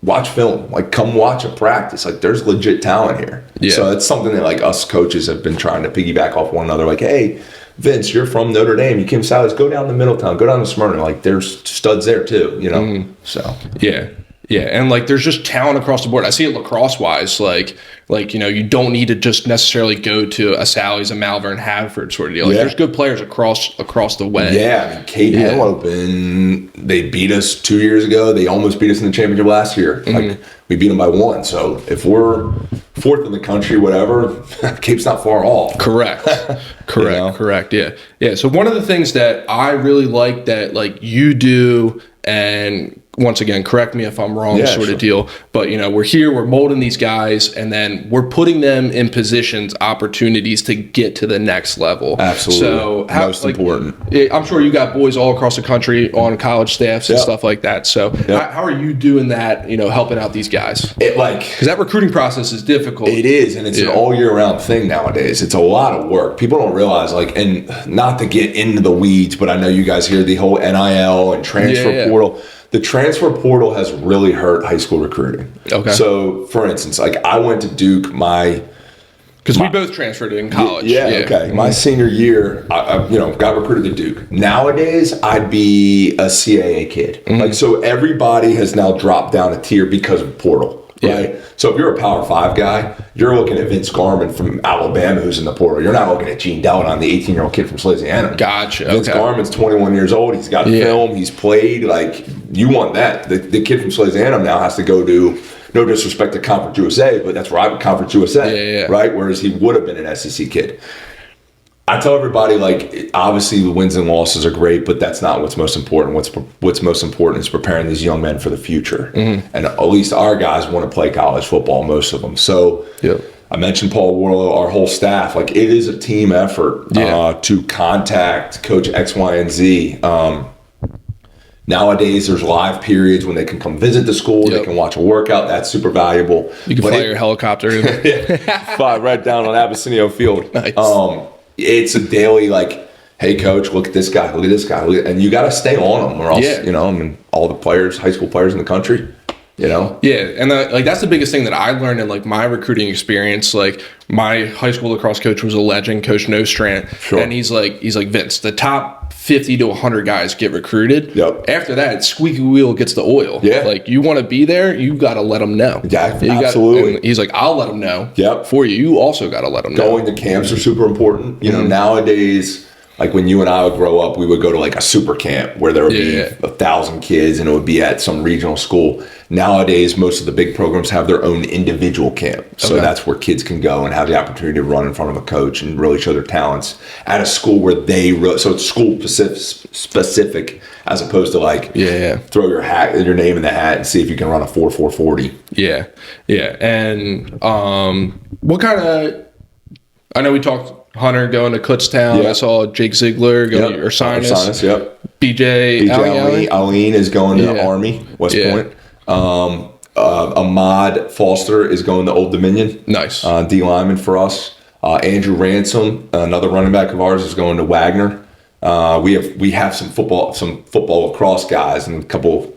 watch film, come watch a practice. There's legit talent here. So it's something that us coaches have been trying to piggyback off one another. Hey, Vince, you're from Notre Dame. You came to Sally's. Go down to Middletown. Go down to Smyrna. There's studs there too. So Yeah, and there's just talent across the board. I see it lacrosse-wise, you don't need to just necessarily go to a Sally's, a Malvern, Haverford sort of deal. There's good players across the way. Yeah, Cape Henlopen, they beat us 2 years ago. They almost beat us in the championship last year. We beat them by 1. So if we're fourth in the country, whatever, Cape's not far off. Correct. Yeah. So one of the things that I really like that you do, and once again, correct me if I'm wrong, sort of deal. But we're here, we're molding these guys, and then we're putting them in positions, opportunities to get to the next level. Absolutely. So most important. I'm sure you got boys all across the country on college staffs and stuff like that. So how are you doing that? Helping out these guys? Because that recruiting process is difficult. It is, and it's an all year round thing nowadays. It's a lot of work. People don't realize, and not to get into the weeds, but I know you guys hear the whole NIL and transfer portal. The transfer portal has really hurt high school recruiting. Okay. So, for instance, I went to Duke because we both transferred in college. Okay. My senior year, I got recruited to Duke. Nowadays, I'd be a CAA kid. So everybody has now dropped down a tier because of portal. Right. So if you're a Power 5 guy, you're looking at Vince Garman from Alabama who's in the portal. You're not looking at Gene Delle Donne, the 18-year-old kid from Salesianum. Gotcha. Vince Garman's 21 years old. He's got film. He's played. You want that. The kid from Salesianum now has to go to, no disrespect to Conference USA, but that's where I would Conference USA. Right? Whereas he would have been an SEC kid. I tell everybody, obviously the wins and losses are great, but that's not what's most important. What's most important is preparing these young men for the future. And at least our guys want to play college football, most of them. So I mentioned Paul Warlow, our whole staff. It is a team effort to contact Coach X, Y, and Z. Nowadays, there's live periods when they can come visit the school. They can watch a workout. That's super valuable. You can fly your helicopter. Fly right down on Abyssinia Field. Nice. It's a daily, like, hey, coach, look at this guy. Look at this guy. And you got to stay on them or else, you know, I mean, all the players, high school players in the country, you know? Yeah, and like that's the biggest thing that I learned in like my recruiting experience. Like my high school lacrosse coach was a legend, Coach Nostrand, and he's like Vince, the top 50 to 100 guys get recruited. Yep. After that, squeaky wheel gets the oil. Yeah. Like you want to be there, you got to let them know. Yeah, absolutely. He's like, I'll let them know. Yep. For you, you also got to let them know. Going to camps are super important. You know, nowadays, like when you and I would grow up, we would go to like a super camp where there would be 1,000 kids and it would be at some regional school. Nowadays, most of the big programs have their own individual camp. So that's where kids can go and have the opportunity to run in front of a coach and really show their talents at a school where so it's school specific as opposed to like throw your name in the hat and see if you can run a 4.40. Yeah. Yeah. And what kind of, I know we talked Hunter going to Kutztown. I saw Jake Ziegler go or Sinus. BJ Aline is going to the Army, West Point. Ahmad Foster is going to Old Dominion. Nice. D lineman for us. Andrew Ransom, another running back of ours, is going to Wagner. We have some football lacrosse guys, and a couple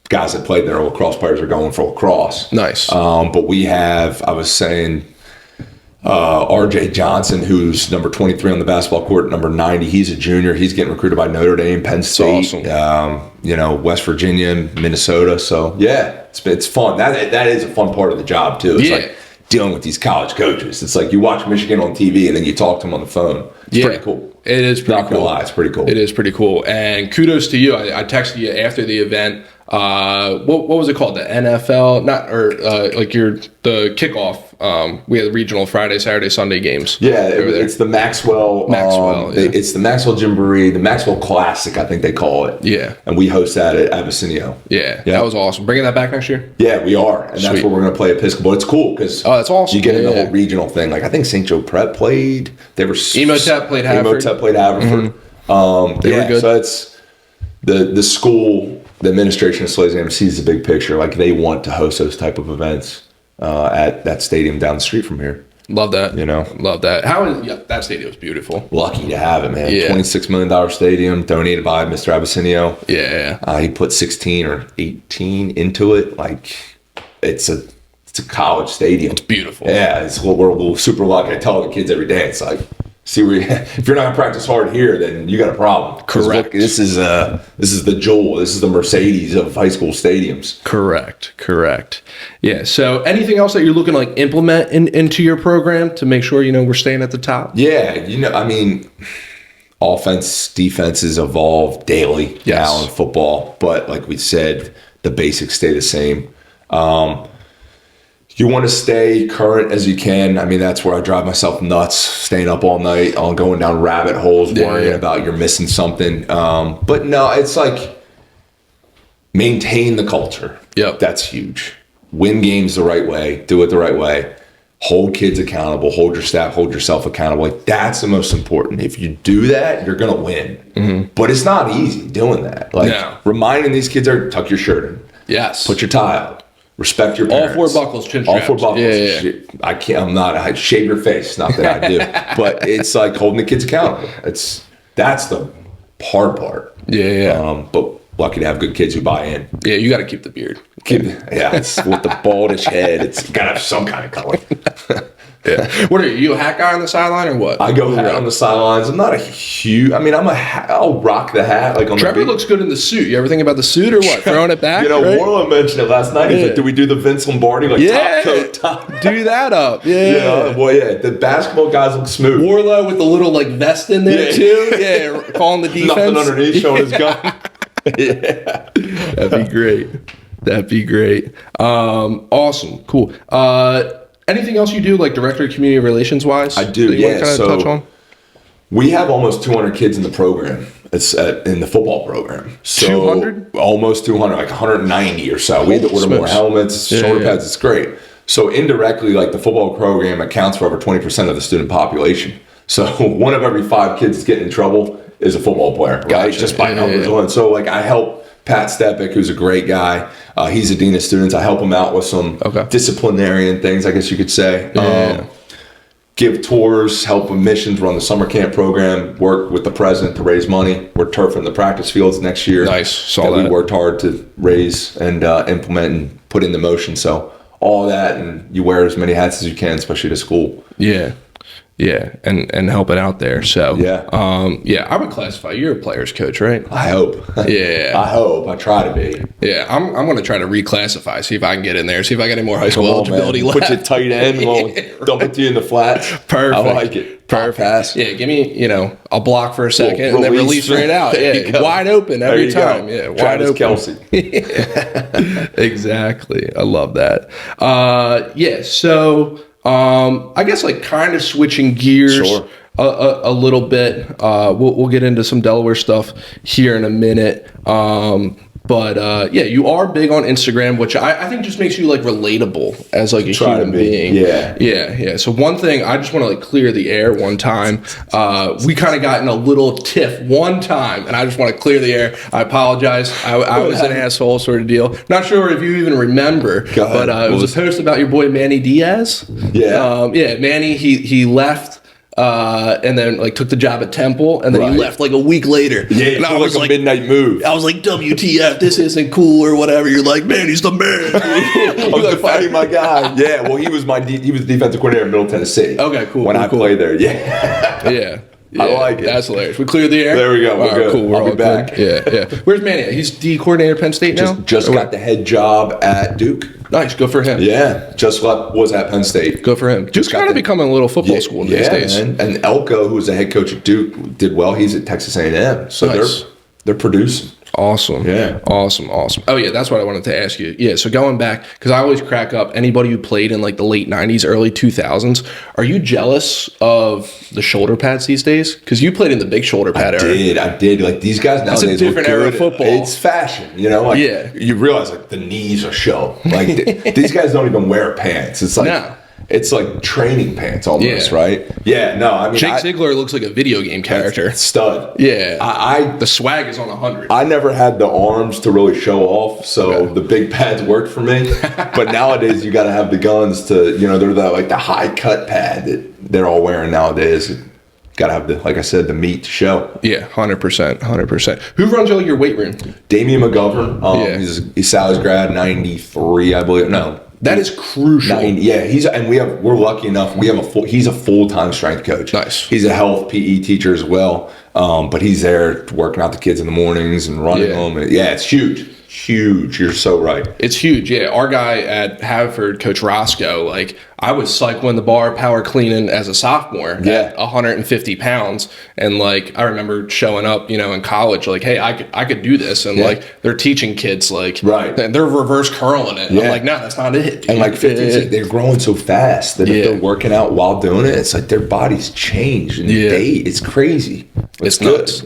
guys that played there, lacrosse players, are going for lacrosse. Nice. But we have, I was saying, RJ Johnson, who's number 23 on the basketball court, number 90. He's a junior. He's getting recruited by Notre Dame, Penn State, awesome. West Virginia, Minnesota. So it's fun. That is a fun part of the job too. It's like dealing with these college coaches. It's like you watch Michigan on TV and then you talk to them on the phone. It's pretty cool. It is pretty cool. Not gonna lie, it's pretty cool. It is pretty cool. And kudos to you. I texted you after the event. What was it called? The NFL, the kickoff. We had the regional Friday, Saturday, Sunday games. Yeah, it's the Maxwell. It's the Maxwell Jamboree, the Maxwell Classic, I think they call it. Yeah, and we host that at Abyssinia. Yeah, that was awesome. Bringing that back next year. Yeah, we are, and that's where we're going to play Episcopal. It's cool because that's awesome. You get in the whole regional thing. Like I think St. Joe Prep played. They were Emotep played Haverford. They were good. So it's the school. The administration of Salesianum sees the big picture. Like they want to host those type of events at that stadium down the street from here. Love that. Love that. That stadium is beautiful. Lucky to have it, man. $26 million stadium donated by Mr. Abysinio. Yeah. He put 16 or 18 into it. Like it's a college stadium. It's beautiful. Yeah, we're super lucky. I tell the kids every day. It's like, see, if you're not gonna practice hard here, then you got a problem. Correct. Look, this is the Joel. This is the Mercedes of high school stadiums. Correct. Yeah. So, anything else that you're looking to like implement into your program to make sure we're staying at the top? Yeah. I mean, offense, defenses evolve daily now in football, but like we said, the basics stay the same. You want to stay current as you can. I mean, that's where I drive myself nuts, staying up all night, going down rabbit holes, worrying about you're missing something. But no, it's like maintain the culture. Yep. That's huge. Win games the right way. Do it the right way. Hold kids accountable. Hold your staff. Hold yourself accountable. Like that's the most important. If you do that, you're going to win. Mm-hmm. But it's not easy doing that. Like reminding these kids tuck your shirt in. Yes. Put your tie up. Respect your parents. All four buckles, chin straps. All four buckles. Yeah. I shave your face. Not that I do. But it's like holding the kids accountable. That's the hard part. Yeah. But lucky to have good kids who buy in. Yeah, you got to keep the beard. It's with the baldish head. It's got to have some kind of color. Yeah. What are you a hat guy on the sideline or what? I go hat on the sidelines. I'm not a huge. I mean, I'll rock the hat like on. Trevor looks good in the suit. You ever think about the suit or what? Throwing it back. Warlow mentioned it last night. He's like, "Do we do the Vince Lombardi top coat, top?" Do that up. Yeah. The basketball guys look smooth. Warlow with the little vest in there too. Yeah, calling the defense. Nothing underneath, showing his gun. That'd be great. Awesome. Cool. Anything else you do, like director of community relations wise? I do. That you want to kind of touch on? We have almost 200 kids in the program. It's in the football program. So 200? Almost 200, like 190 or so. We had to order more helmets, shoulder pads. It's great. So indirectly, like the football program accounts for over 20% of the student population. So one of every 5 kids that's getting in trouble is a football player, right? Gotcha. Just by numbers alone. So like I help Pat Stepik, who's a great guy. He's a dean of students. I help him out with some disciplinarian things, I guess you could say. Give tours, help with missions, run the summer camp program, work with the president to raise money. We're turfing the practice fields next year. Nice, saw that. We worked hard to raise and implement and put into motion. So all that, and you wear as many hats as you can, especially to school. Yeah. Yeah, and help it out there. So I would classify you're a player's coach, right? I hope. Yeah, I hope. I try to be. Yeah, I'm going to try to reclassify, see if I can get in there, see if I got any more high school eligibility left. Put you tight end, dump it to you in the flats. Perfect. I like it. Perfect. Pass. Yeah, give me I'll block for a second and then release right out. Yeah, wide open every time. Yeah, wide open. Kelsey. Exactly. I love that. So. I guess like kind of switching gears a little bit. We'll get into some Delaware stuff here in a minute. But you are big on Instagram, which I think just makes you like relatable as like a human being. Yeah. So one thing I just want to like clear the air one time. We kind of got in a little tiff one time, and I just want to clear the air. I apologize. I was an asshole sort of deal. Not sure if you even remember, but it was a post about your boy Manny Diaz. Manny, he left. And then like took the job at Temple, and then he left like a week later. Yeah, and I was like a midnight move. I was like, WTF, this isn't cool or whatever. You're like, man, he's the man. I was defending my guy. Yeah, well, he was defensive coordinator in Middle Tennessee. Okay, cool. When I played there, yeah. I like it. That's hilarious. We cleared the air. There we go. We're good. Cool. I'll be back. Good. Yeah. Where's Manny at? He's D coordinator at Penn State now? Just got the head job at Duke. Nice. Good for him. Yeah. Was at Penn State. Good for him. Duke's kind of becoming a little football school these days. And Elko, who's the head coach at Duke, did well. He's at Texas A&M. So they're producing. Awesome. Yeah. Awesome. Oh, yeah, that's what I wanted to ask you. Yeah, so going back, because I always crack up, anybody who played in like the late 90s, early 2000s, are you jealous of the shoulder pads these days? Because you played in the big shoulder pad era. I did. Like these guys nowadays, that's a different era of football. It's fashion, you know? Like, you realize like the knees are show. Like these guys don't even wear pants. It's like... It's like training pants almost, right? Yeah, no, I mean... Jake Ziegler looks like a video game character. Stud. Yeah. The swag is on 100. I never had the arms to really show off, so the big pads worked for me. But nowadays, you got to have the guns to, they're the high cut pad that they're all wearing nowadays. Got to have the, like I said, the meat to show. Yeah, 100%. Who runs all your weight room? Damian McGovern. He's Sally's grad, 93, I believe. No. That is crucial. We're lucky enough. He's a full-time strength coach. Nice. He's a health PE teacher as well. But he's there working out the kids in the mornings and running them. And, it's huge. Huge. You're so right. It's huge. Yeah. Our guy at Haverford, Coach Roscoe, like I was cycling the bar, power cleaning as a sophomore at 150 pounds. And like, I remember showing up, in college, like, hey, I could do this. And like, they're teaching kids like, and they're reverse curling it. Yeah. I'm like, no, that's not it. And like 15, they're growing so fast that if they're working out while doing it, it's like their bodies change and it's crazy. It's good, nuts.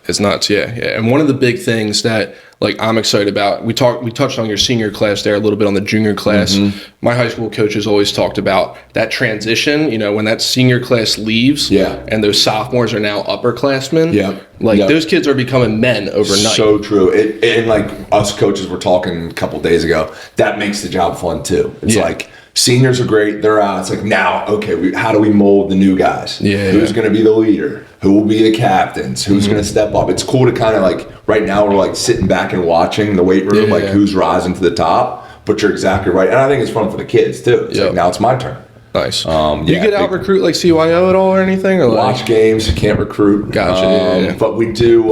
It's nuts. Yeah. And one of the big things that like I'm excited about, we touched on your senior class there a little bit on the junior class. My high school coaches always talked about that transition, when that senior class leaves and those sophomores are now upperclassmen. Those kids are becoming men overnight. So true. And like us coaches were talking a couple days ago, that makes the job fun too. It's like seniors are great. They're out. It's like now, okay, how do we mold the new guys? Who's going to be the leader? Who will be the captains? Who's going to step up? It's cool to kind of like, right now we're like sitting back and watching the weight room, who's rising to the top. But you're exactly right. And I think it's fun for the kids too. It's like, now it's my turn. Nice. You get out recruit like CYO at all or anything? Or watch games, can't recruit. Gotcha. But we do,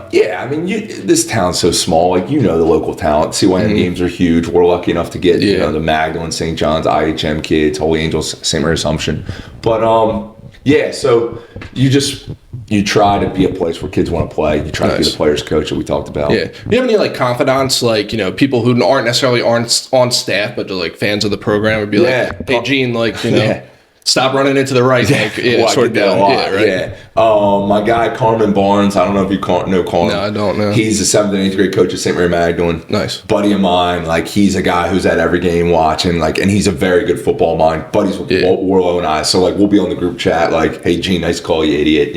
this town's so small. Like, the local talent. CYM games are huge. We're lucky enough to get, the Magdalene, St. John's, IHM kids, Holy Angels, St. Mary Assumption. But, so you try to be a place where kids want to play. You try to be the players coach that we talked about. Yeah. Do you have any like confidants, like, people who aren't necessarily on staff, but they're like fans of the program would be like, hey, Gene, like, stop running into the right. Like, sort of down. My guy, Carmen Barnes, I don't know if you know Carmen. No, I don't know. He's the 7th and 8th grade coach at St. Mary Magdalene. Nice. Buddy of mine, like he's a guy who's at every game watching, like, and he's a very good football mind. Buddies with Warlow and I. So like we'll be on the group chat, like, hey Gene, nice call, you idiot,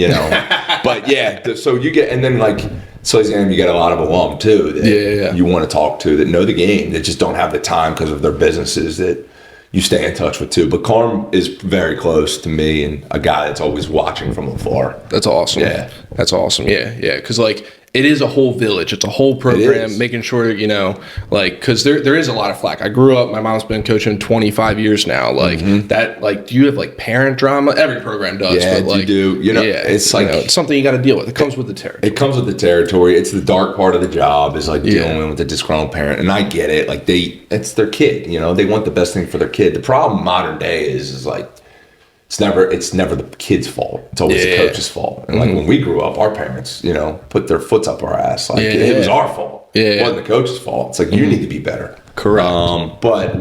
But so you get, and then like Salesianum, you get a lot of alum too that you want to talk to that know the game that just don't have the time because of their businesses that you stay in touch with too. But Carm is very close to me and a guy that's always watching from afar. That's awesome. Yeah. That's awesome. Yeah. Because like it is a whole village. It's a whole program, making sure that, you know, like, because there is a lot of flack. I grew up, my mom's been coaching 25 years now. Like that, like, do you have like parent drama? Every program does. Yeah, but like, you do. You know, it's like, it's something you got to deal with. It comes with the territory. It comes with the territory. It's the dark part of the job is like dealing with the disgruntled parent. And I get it. Like it's their kid, you know, they want the best thing for their kid. The problem modern day is like, it's never the kid's fault. It's always the coach's fault. And like when we grew up, our parents, you know, put their foots up our ass. Like it was our fault. It wasn't the coach's fault. It's like you need to be better. Correct. But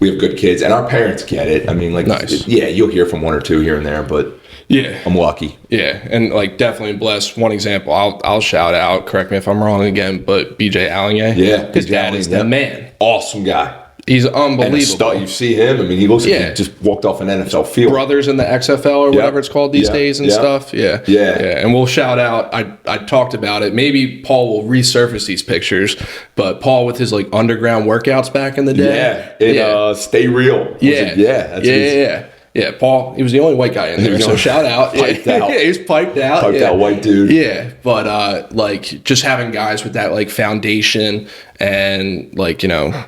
we have good kids, and our parents get it. I mean, like, you'll hear from one or two here and there, but I'm lucky. Yeah, and like definitely blessed. One example, I'll shout out. Correct me if I'm wrong again, but BJ Allinger. Yeah, his dad is the man. Awesome guy. He's unbelievable. And you see him. I mean, he looks like he just walked off an NFL field. Brothers in the XFL or whatever it's called these days and stuff. Yeah. And we'll shout out. I talked about it. Maybe Paul will resurface these pictures, but Paul with his like underground workouts back in the day. Stay Real. Yeah, Paul, he was the only white guy in there, so shout out. Piped out. Yeah, he was piped out. Piped out white dude. Yeah, but like just having guys with that like foundation and like, you know,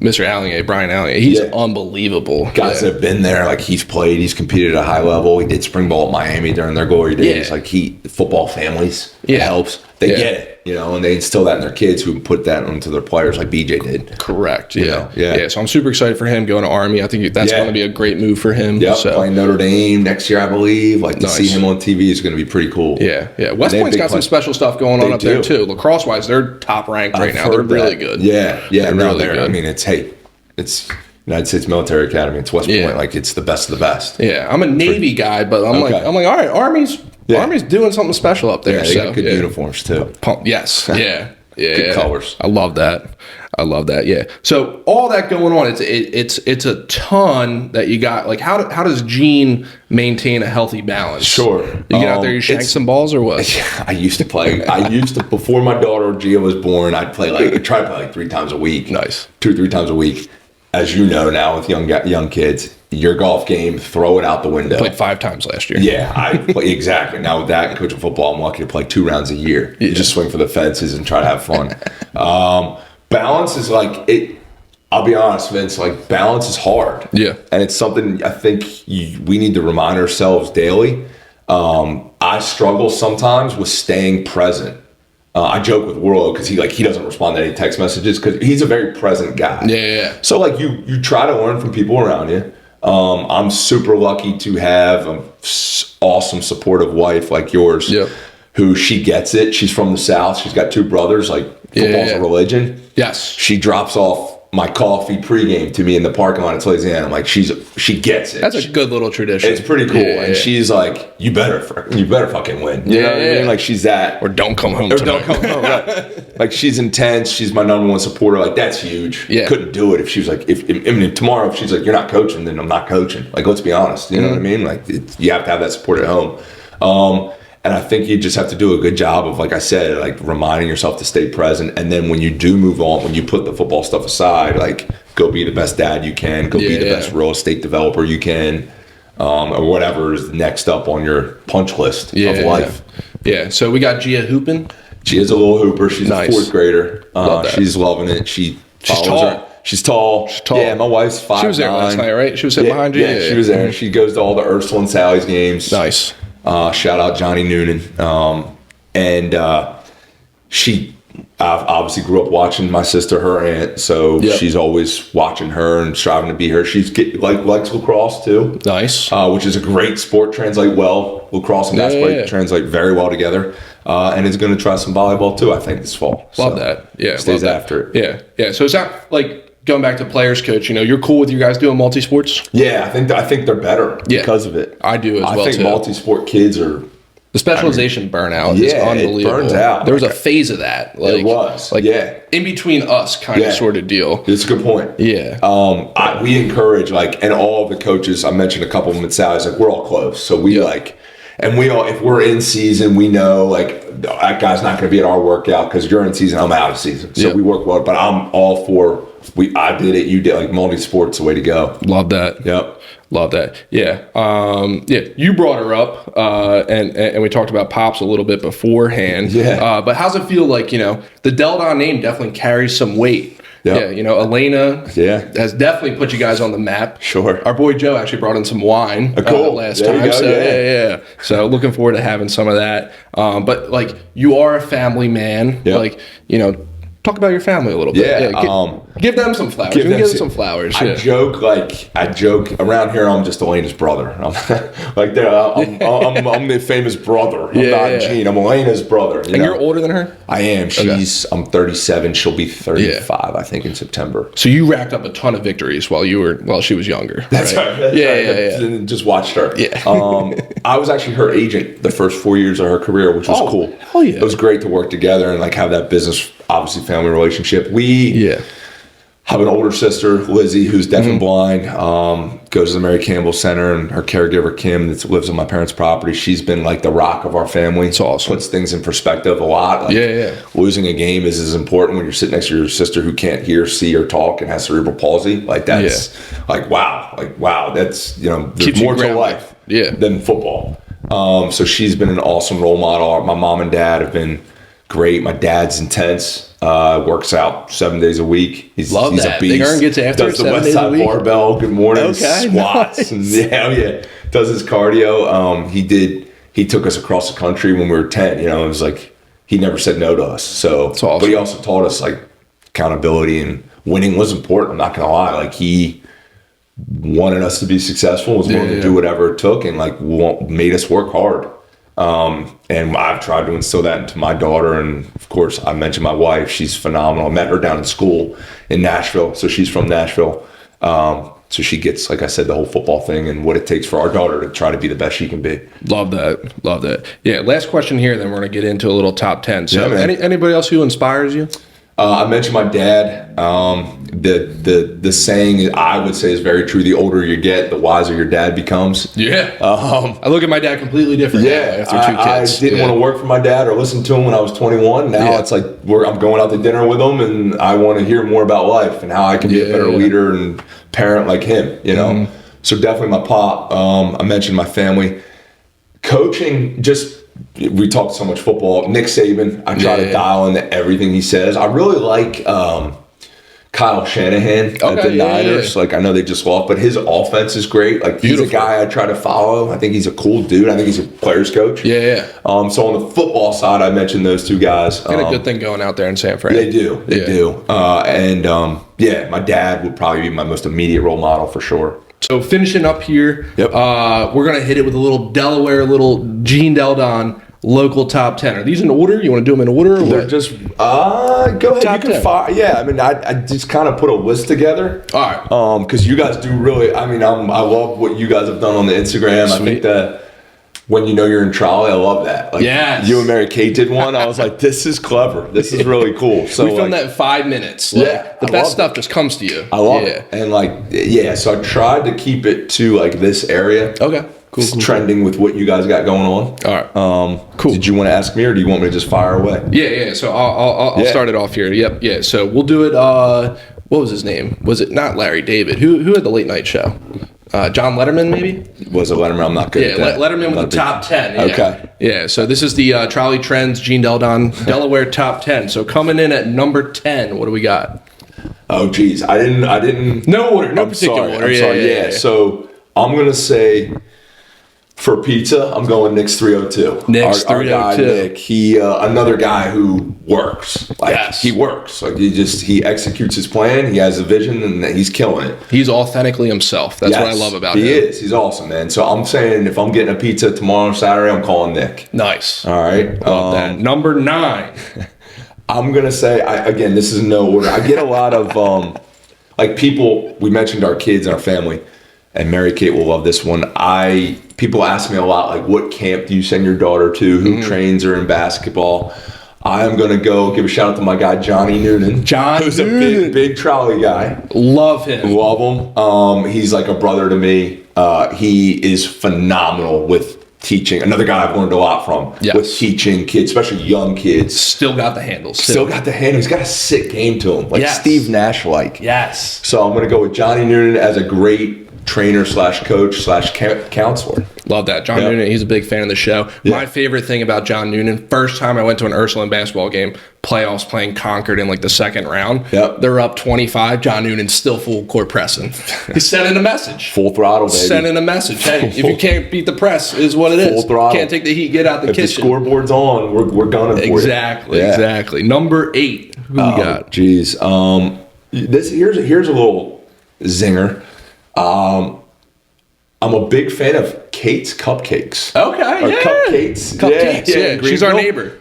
Mr. Allinger, Brian Allinger, he's unbelievable. Guys that have been there, like he's played, he's competed at a high level. He did spring ball at Miami during their glory days. Like football families, it helps. They get it, you know, and they instill that in their kids who put that into their players like BJ did. Correct. Yeah. So I'm super excited for him going to Army. I think that's going to be a great move for him. Yeah, playing Notre Dame next year, I believe. Like to see him on TV is going to be pretty cool. Yeah. West Point's got some special stuff going on up there too. Lacrosse wise, they're top ranked right now. They're really good. Yeah. They're really good. I mean, it's United States Military Academy. It's West Point. Like it's the best of the best. Yeah. I'm a Navy guy, but I'm like, all right, Army's doing something special up there. Yeah, they got good uniforms too. Yes. Yeah. Good colors. I love that. Yeah. So all that going on, it's a ton that you got. Like how does Gene maintain a healthy balance? Sure. You get out there, you shank some balls or what? I used to play. Before my daughter Gia was born, I'd try to play like 3 times a week. Nice. 2 or 3 times a week. As you know now with young kids, your golf game, throw it out the window. I played 5 times last year. Yeah, I play exactly. Now with that and coaching football, I'm lucky to play 2 rounds a year. You just swing for the fences and try to have fun. Balance is like it. I'll be honest, Vince. Like balance is hard. Yeah, and it's something I think we need to remind ourselves daily. I struggle sometimes with staying present. I joke with Worlo because he doesn't respond to any text messages because he's a very present guy. Yeah. So like you try to learn from people around you. I'm super lucky to have an awesome supportive wife like yours. Yep. Who she gets it. She's from the South. She's got 2 brothers. Like football's a religion. Yes. She drops off my coffee pregame to me in the parking lot at Salesianum. Like she gets it. That's a good little tradition. It's pretty cool. And she's like, you better fucking win. You know what I mean? Like she's that. Or don't come home tonight. Right. Like she's intense. She's my number one supporter. Like that's huge. Yeah. Couldn't do it if she was like, if tomorrow if she's like, you're not coaching, then I'm not coaching. Like let's be honest. You know what I mean? Like you have to have that support at home. And I think you just have to do a good job of, like I said, like reminding yourself to stay present. And then when you do move on, when you put the football stuff aside, like go be the best dad you can, go be the best real estate developer you can, or whatever is next up on your punch list of life. Yeah. So we got Gia hooping. Gia's a little hooper. She's a 4th grader. She's loving it. She's tall. She's tall. Yeah, my wife's 5'9". She was there last night, right? She was sitting behind you? Yeah, she was there. She goes to all the Ursula and Sally's games. Nice. Shout out Johnny Noonan. She obviously grew up watching my sister, her aunt, so she's always watching her and striving to be her. She's likes lacrosse too. Nice. Which is a great sport, translate well. Lacrosse and basketball translate very well together. And is going to try some volleyball too, I think, this fall. Love that. Yeah. Stays after it. Yeah. So is that like going back to players coach, you're cool with you guys doing multi-sports? Yeah, I think they're better because of it. I do as well, I think multi-sport kids are... The specialization burnout is unbelievable. It burns out. There was a phase of that. It was. In between us kind of sort of deal. It's a good point. Yeah. We encourage, and all of the coaches, I mentioned a couple of them at Sally's, we're all close. So we and we all, if we're in season, we know, that guy's not going to be at our workout because you're in season, I'm out of season. So we work well, but I'm all for, I did it, you did, like multi-sport's the way to go. Love that. Yep. Love that. Yeah. You brought her up, and we talked about Pops a little bit beforehand. Yeah. But how's it feel like, the Delle Donne name definitely carries some weight. Yep. Yeah, Elena has definitely put you guys on the map. Sure. Our boy Joe actually brought in some wine last there time. You go. So yeah. So looking forward to having some of that. But like, you are a family man. Yep. Like, talk about your family a little bit. Yeah. Give them some flowers. Give them some flowers. I joke around here. I'm just Elena's brother. I'm I'm the famous brother. I'm not Gene. I'm Elena's brother. And you're older than her? I am. I'm 37. She'll be 35, I think, in September. So you racked up a ton of victories while she was younger. That's right. Yeah. Just watched her. Yeah. I was actually her agent the first 4 years of her career, which was cool. Hell yeah. It was great to work together and like have that business, obviously family relationship. We have an older sister, Lizzie, who's deaf and blind, goes to the Mary Campbell Center, and her caregiver, Kim, that lives on my parents' property. She's been like the rock of our family. It's awesome. Puts things in perspective a lot. Like, losing a game is as important when you're sitting next to your sister who can't hear, see, or talk and has cerebral palsy. Like that's like, wow. That's, there's more to life than football. So she's been an awesome role model. My mom and dad have been great. My dad's intense. Works out 7 days a week. He's a beast. Big Earn gets after does the West Side Barbell. Good morning. Squats. Nice. And does his cardio. He took us across the country when we were 10. It was like he never said no to us. So, that's awesome. But he also taught us like accountability and winning was important. I'm not gonna lie. Like he wanted us to be successful. Was willing to do whatever it took, and like made us work hard. And I've tried to instill that into my daughter. And of course, I mentioned my wife. She's phenomenal. I met her down in school in Nashville. So she's from Nashville. So she gets, like I said, the whole football thing and what it takes for our daughter to try to be the best she can be. Love that. Yeah. Last question here, then we're going to get into a little top 10. So anybody else who inspires you? I mentioned my dad. The saying I would say is very true. The older you get, the wiser your dad becomes. Yeah. I look at my dad completely different. Yeah. After 2 kids. I didn't want to work for my dad or listen to him when I was 21. Now it's like I'm going out to dinner with him, and I want to hear more about life and how I can be a better leader and parent like him. So definitely my pop. I mentioned my family. Coaching, we talked so much football. Nick Saban, I try to dial into everything he says. I really like Kyle Shanahan at the Niners. Like I know they just lost, but his offense is great. Like he's a guy I try to follow. I think he's a cool dude. I think he's a player's coach. Yeah. So on the football side, I mentioned those two guys. Got a good thing going out there in San Fran. They do. My dad would probably be my most immediate role model for sure. So finishing up here, we're going to hit it with a little Delaware, little Gene Delle Donne local top 10. Are these in order? You want to do them in order? Or they're just, go ahead. Top you can fire. Yeah, I mean, I just kind of put a list together. All right. Because you guys do really, I love what you guys have done on the Instagram. Sweet. I think that when you're in Trolley, I love that. Like, you and Mary Kate did one. I was like, this is clever. This is really cool. So we filmed that in 5 minutes. The best stuff just comes to you. I love it. And so I tried to keep it to like this area. Okay. Cool. Trending with what you guys got going on. All right. Cool. Did you want to ask me, or do you want me to just fire away? Yeah. So I'll start it off here. Yep. Yeah. So we'll do it. What was his name? Was it not Larry David? Who had the late night show? John Letterman, maybe? Was it Letterman? I'm not good at that. Letterman with the top 10. Yeah. Okay. Yeah, so this is the Trolley Trends Gene Delle Donne Delaware top 10. So coming in at number 10, what do we got? Oh, geez. I didn't. No order. No particular order. I'm sorry. Yeah. So I'm going to say for pizza, I'm going Nick's 302. Nick's 302. Our guy, Nick, he, another guy who works. He works. Like he executes his plan. He has a vision, and he's killing it. He's authentically himself. That's what I love about him. He is. He's awesome, man. So I'm saying if I'm getting a pizza tomorrow, Saturday, I'm calling Nick. Nice. All right. Love that. Number 9. I'm going to say, again, this is no order. I get a lot of, people, we mentioned our kids and our family, and Mary Kate will love this one. People ask me a lot, like, what camp do you send your daughter to? Who trains her in basketball? I'm going to go give a shout out to my guy, Johnny Noonan. Who's a big trolley guy. Love him. Love him. He's like a brother to me. He is phenomenal with teaching. Another guy I've learned a lot from with teaching kids, especially young kids. Still got the handles. Still got the handle. He's got a sick game to him, like Steve Nash-like. Yes. So I'm going to go with Johnny Noonan as a great trainer / coach / counselor. Love that. John Noonan, he's a big fan of the show. My favorite thing about John Noonan, first time I went to an Ursuline basketball game, playoffs playing Concord in like the second round. They're up 25. John Noonan's still full court pressing. He's sending a message. Full throttle, baby. Sending a message. Hey, if you can't beat the press, is what it is. Full throttle. Can't take the heat, get out the kitchen. If the scoreboard's on, we're gunning for you. Exactly. Number 8. Who we got? Jeez. Here's a little zinger. I'm a big fan of Kate's Cupcakes. Okay, or Cupcakes. Cupcakes, yeah. She's our neighbor.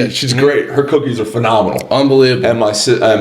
She's great. Her cookies are phenomenal. Unbelievable. And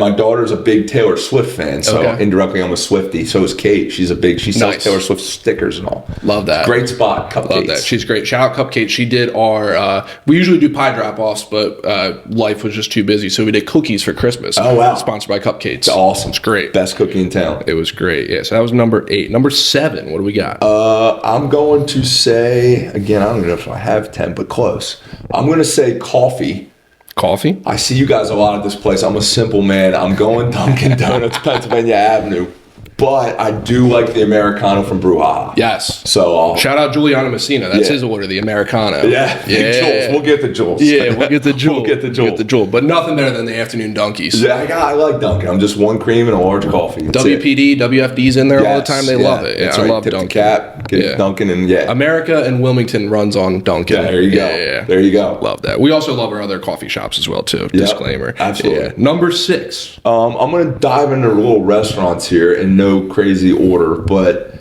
my daughter's a big Taylor Swift fan, so indirectly I'm a Swiftie. So is Kate. She sells Taylor Swift stickers and all. Love that. Great spot, Cupcakes. Love that. She's great. Shout out Cupcakes. She did our, we usually do pie drop-offs, but life was just too busy, so we did cookies for Christmas. Oh, wow. Sponsored by Cupcakes. It's awesome. It's great. Best cookie in town. It was great. Yeah, so that was number 8. Number 7, what do we got? I'm going to say, again, I don't even know if I have 10, but close. I'm going to say coffee. Coffee? I see you guys a lot at this place. I'm a simple man. I'm going Dunkin' Donuts, Pennsylvania Avenue. But I do like the Americano from Brouhaha. Yes. So shout out Juliana Messina. That's his order, the Americano. Yeah. Jules. We'll get the Jules. Yeah, we'll get the Jules. We'll get the Jules. But nothing better than the afternoon Dunkies. Yeah, I like Dunkin'. I'm just one cream and a large coffee. That's WPD, WFD's in there all the time. They love it. Yeah, I love Dunkin'. Cap, get Dunkin' and America and Wilmington runs on Dunkin'. Yeah, there you go. Yeah. There you go. Love that. We also love our other coffee shops as well, too. Disclaimer. Absolutely. Yeah. Number 6. I'm going to dive into little restaurants here in no crazy order, but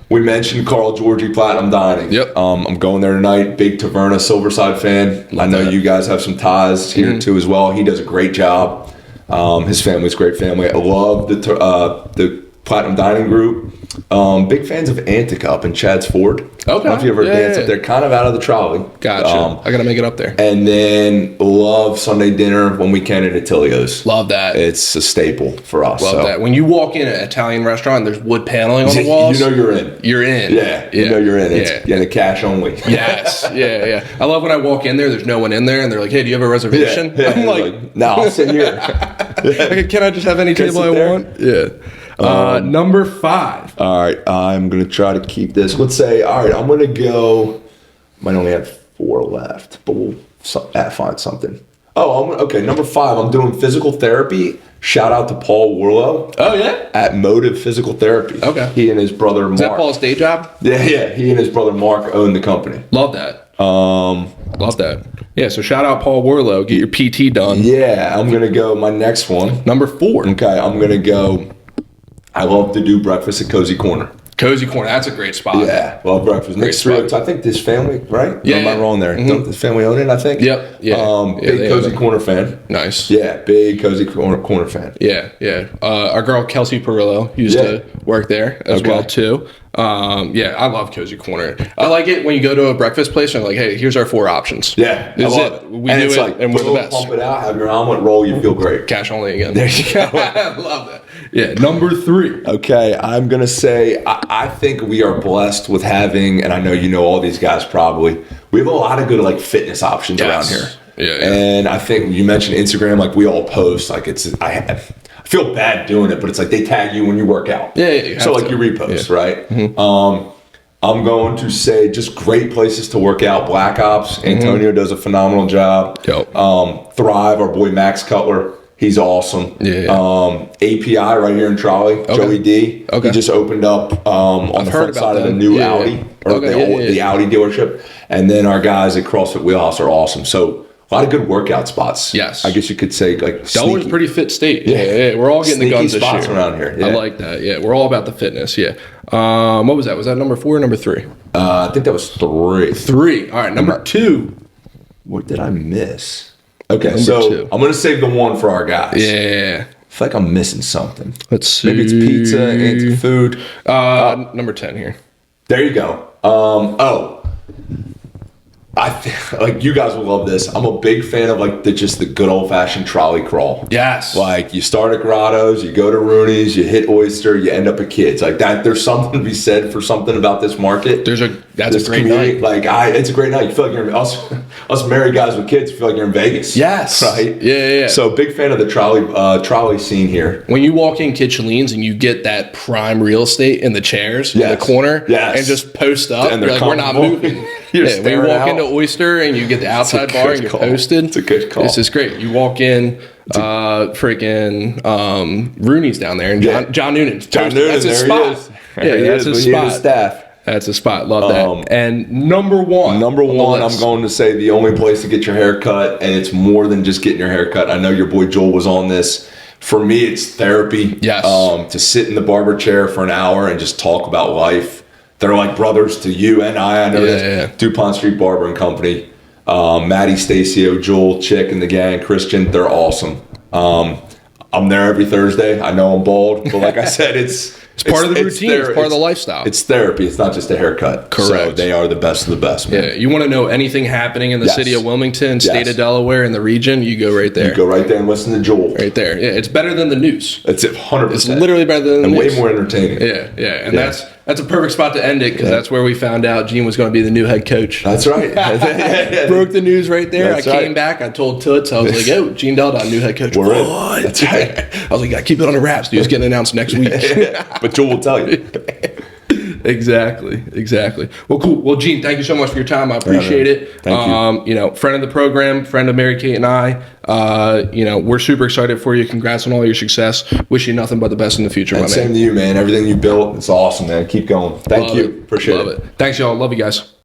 we mentioned Carl Georgi Platinum Dining. Yep. I'm going there tonight. Big Taverna Silverside fan. I know you guys have some ties here too as well. He does a great job. His family's a great family. I love the Platinum Dining group. Big fans of Antica up in Chadds Ford. Okay. I don't know if you ever danced up there. Kind of out of the trolley. Gotcha. I got to make it up there. And then love Sunday dinner when we can at Attilio's. Love that. It's a staple for us. Love that. When you walk in an Italian restaurant, there's wood paneling on the walls. You know you're in. You're in. Yeah. You know you're in. It's the cash only. Yes. Yeah. I love when I walk in there, there's no one in there, and they're like, hey, do you have a reservation? Yeah. I'm like, no, I'll sit here. Can I just have any table I want? Yeah. Number 5. All right, I'm going to try to keep this. Let's say, all right, I'm going to go. Might only have 4 left, but we'll find something. Okay, number 5, I'm doing physical therapy. Shout out to Paul Warlow. Oh, yeah? At Motive Physical Therapy. Okay. He and his brother Mark. Is that Paul's day job? Yeah. He and his brother Mark own the company. Love that. Love that. Yeah, so shout out Paul Warlow. Get your PT done. Yeah, I'm going to go my next one. Number 4. Okay, I'm going to go. I love to do breakfast at Cozy Corner. Cozy Corner, that's a great spot. Yeah, love breakfast. Next 3 I think this family, right? Yeah. Am I wrong there? Don't this family own it, I think? Yep. Yeah. Big Cozy Corner fan. Nice. Yeah, big Cozy Corner fan. Yeah. Our girl Kelsey Perillo used to work there as well too. I love Cozy Corner. I like it when you go to a breakfast place and they're like, hey, here's our 4 options. Yeah, this is it. We do it, like, and we're the best. Pump it out, have your omelet roll, you feel great. Cash only again. There you go. I love that. Yeah, number 3. Okay, I'm going to say I think we are blessed with having, and I know you know all these guys probably, we have a lot of good like fitness options around here. Yeah. And I think you mentioned Instagram, like we all post, like I feel bad doing it, but it's like they tag you when you work out. Yeah. So like you repost, right? Mm-hmm. I'm going to say just great places to work out. Black Ops, Antonio does a phenomenal job. Thrive, our boy Max Cutler. He's awesome. API right here in Trolley, Joey D. He just opened up on the front side of the new Audi, or the Audi dealership. And then our guys at CrossFit Wheelhouse are awesome. So a lot of good workout spots. Yes. I guess you could say like Delaware's a pretty fit state. Yeah. We're all getting the guns this spots year. Around here. Yeah. I like that. Yeah. We're all about the fitness. Yeah. What was that? Was that number 4 or number 3? I think that was 3. 3. All right. Number 2. What did I miss? Okay, so 2. I'm going to save the 1 for our guys. Yeah. I feel like I'm missing something. Let's see. Maybe it's pizza, anti-food. Number 10 here. There you go. Like you guys will love this. I'm a big fan of like the good old fashioned trolley crawl. Yes. Like you start at Grotto's, you go to Rooney's, you hit Oyster, you end up at Kids. Like that, there's something to be said for something about this market. That's a great community. night. Like it's a great night. You feel like you're us married guys with kids feel like you're in Vegas. Yes. Right. Yeah. So big fan of the trolley scene here. When you walk in Kitchenleans and you get that prime real estate in the chairs in the corner, and just post up, and you're like, we're not moving. When you walk into Oyster and you get the outside bar and you're posted, it's a good call. This is great. You walk in, Rooney's down there, and John Noonan's posted. That's his spot. That's his spot. Staff. That's a spot. Love that. And number one, I'm going to say the only place to get your hair cut, and it's more than just getting your hair cut. I know your boy Joel was on this. For me, it's therapy. Yes. To sit in the barber chair for an hour and just talk about life. They're like brothers to you and I. I know this. DuPont Street Barber and Company. Maddie, Stacio, Joel, Chick, and the gang, Christian, they're awesome. I'm there every Thursday. I know I'm bald, but like I said, it's part of the routine. It's part of the lifestyle. It's therapy. It's not just a haircut. Correct. So they are the best of the best, man. Yeah. You want to know anything happening in the city of Wilmington, state of Delaware, and the region, you go right there. You go right there and listen to Joel. Right there. Yeah. It's better than the news. It's 100%. It's literally better than the news. And way more entertaining. Yeah. And that's a perfect spot to end it because that's where we found out Gene was going to be the new head coach. That's right. Broke the news right there. That's I came back. I told Toots. I was like, "Oh, Gene Delle Donne, new head coach." We're in. That's right. I was like, "Gotta keep it on the wraps, dude. It's getting announced next week." But Joel will tell you. Exactly. Well, cool. Well, Gene, thank you so much for your time. I appreciate it. Thank you. Friend of the program, friend of Mary Kate and I. We're super excited for you. Congrats on all your success. Wish you nothing but the best in the future, my man. Same to you, man. Everything you built, it's awesome, man. Keep going. Thank you. Appreciate it. Thanks, y'all. Love you guys.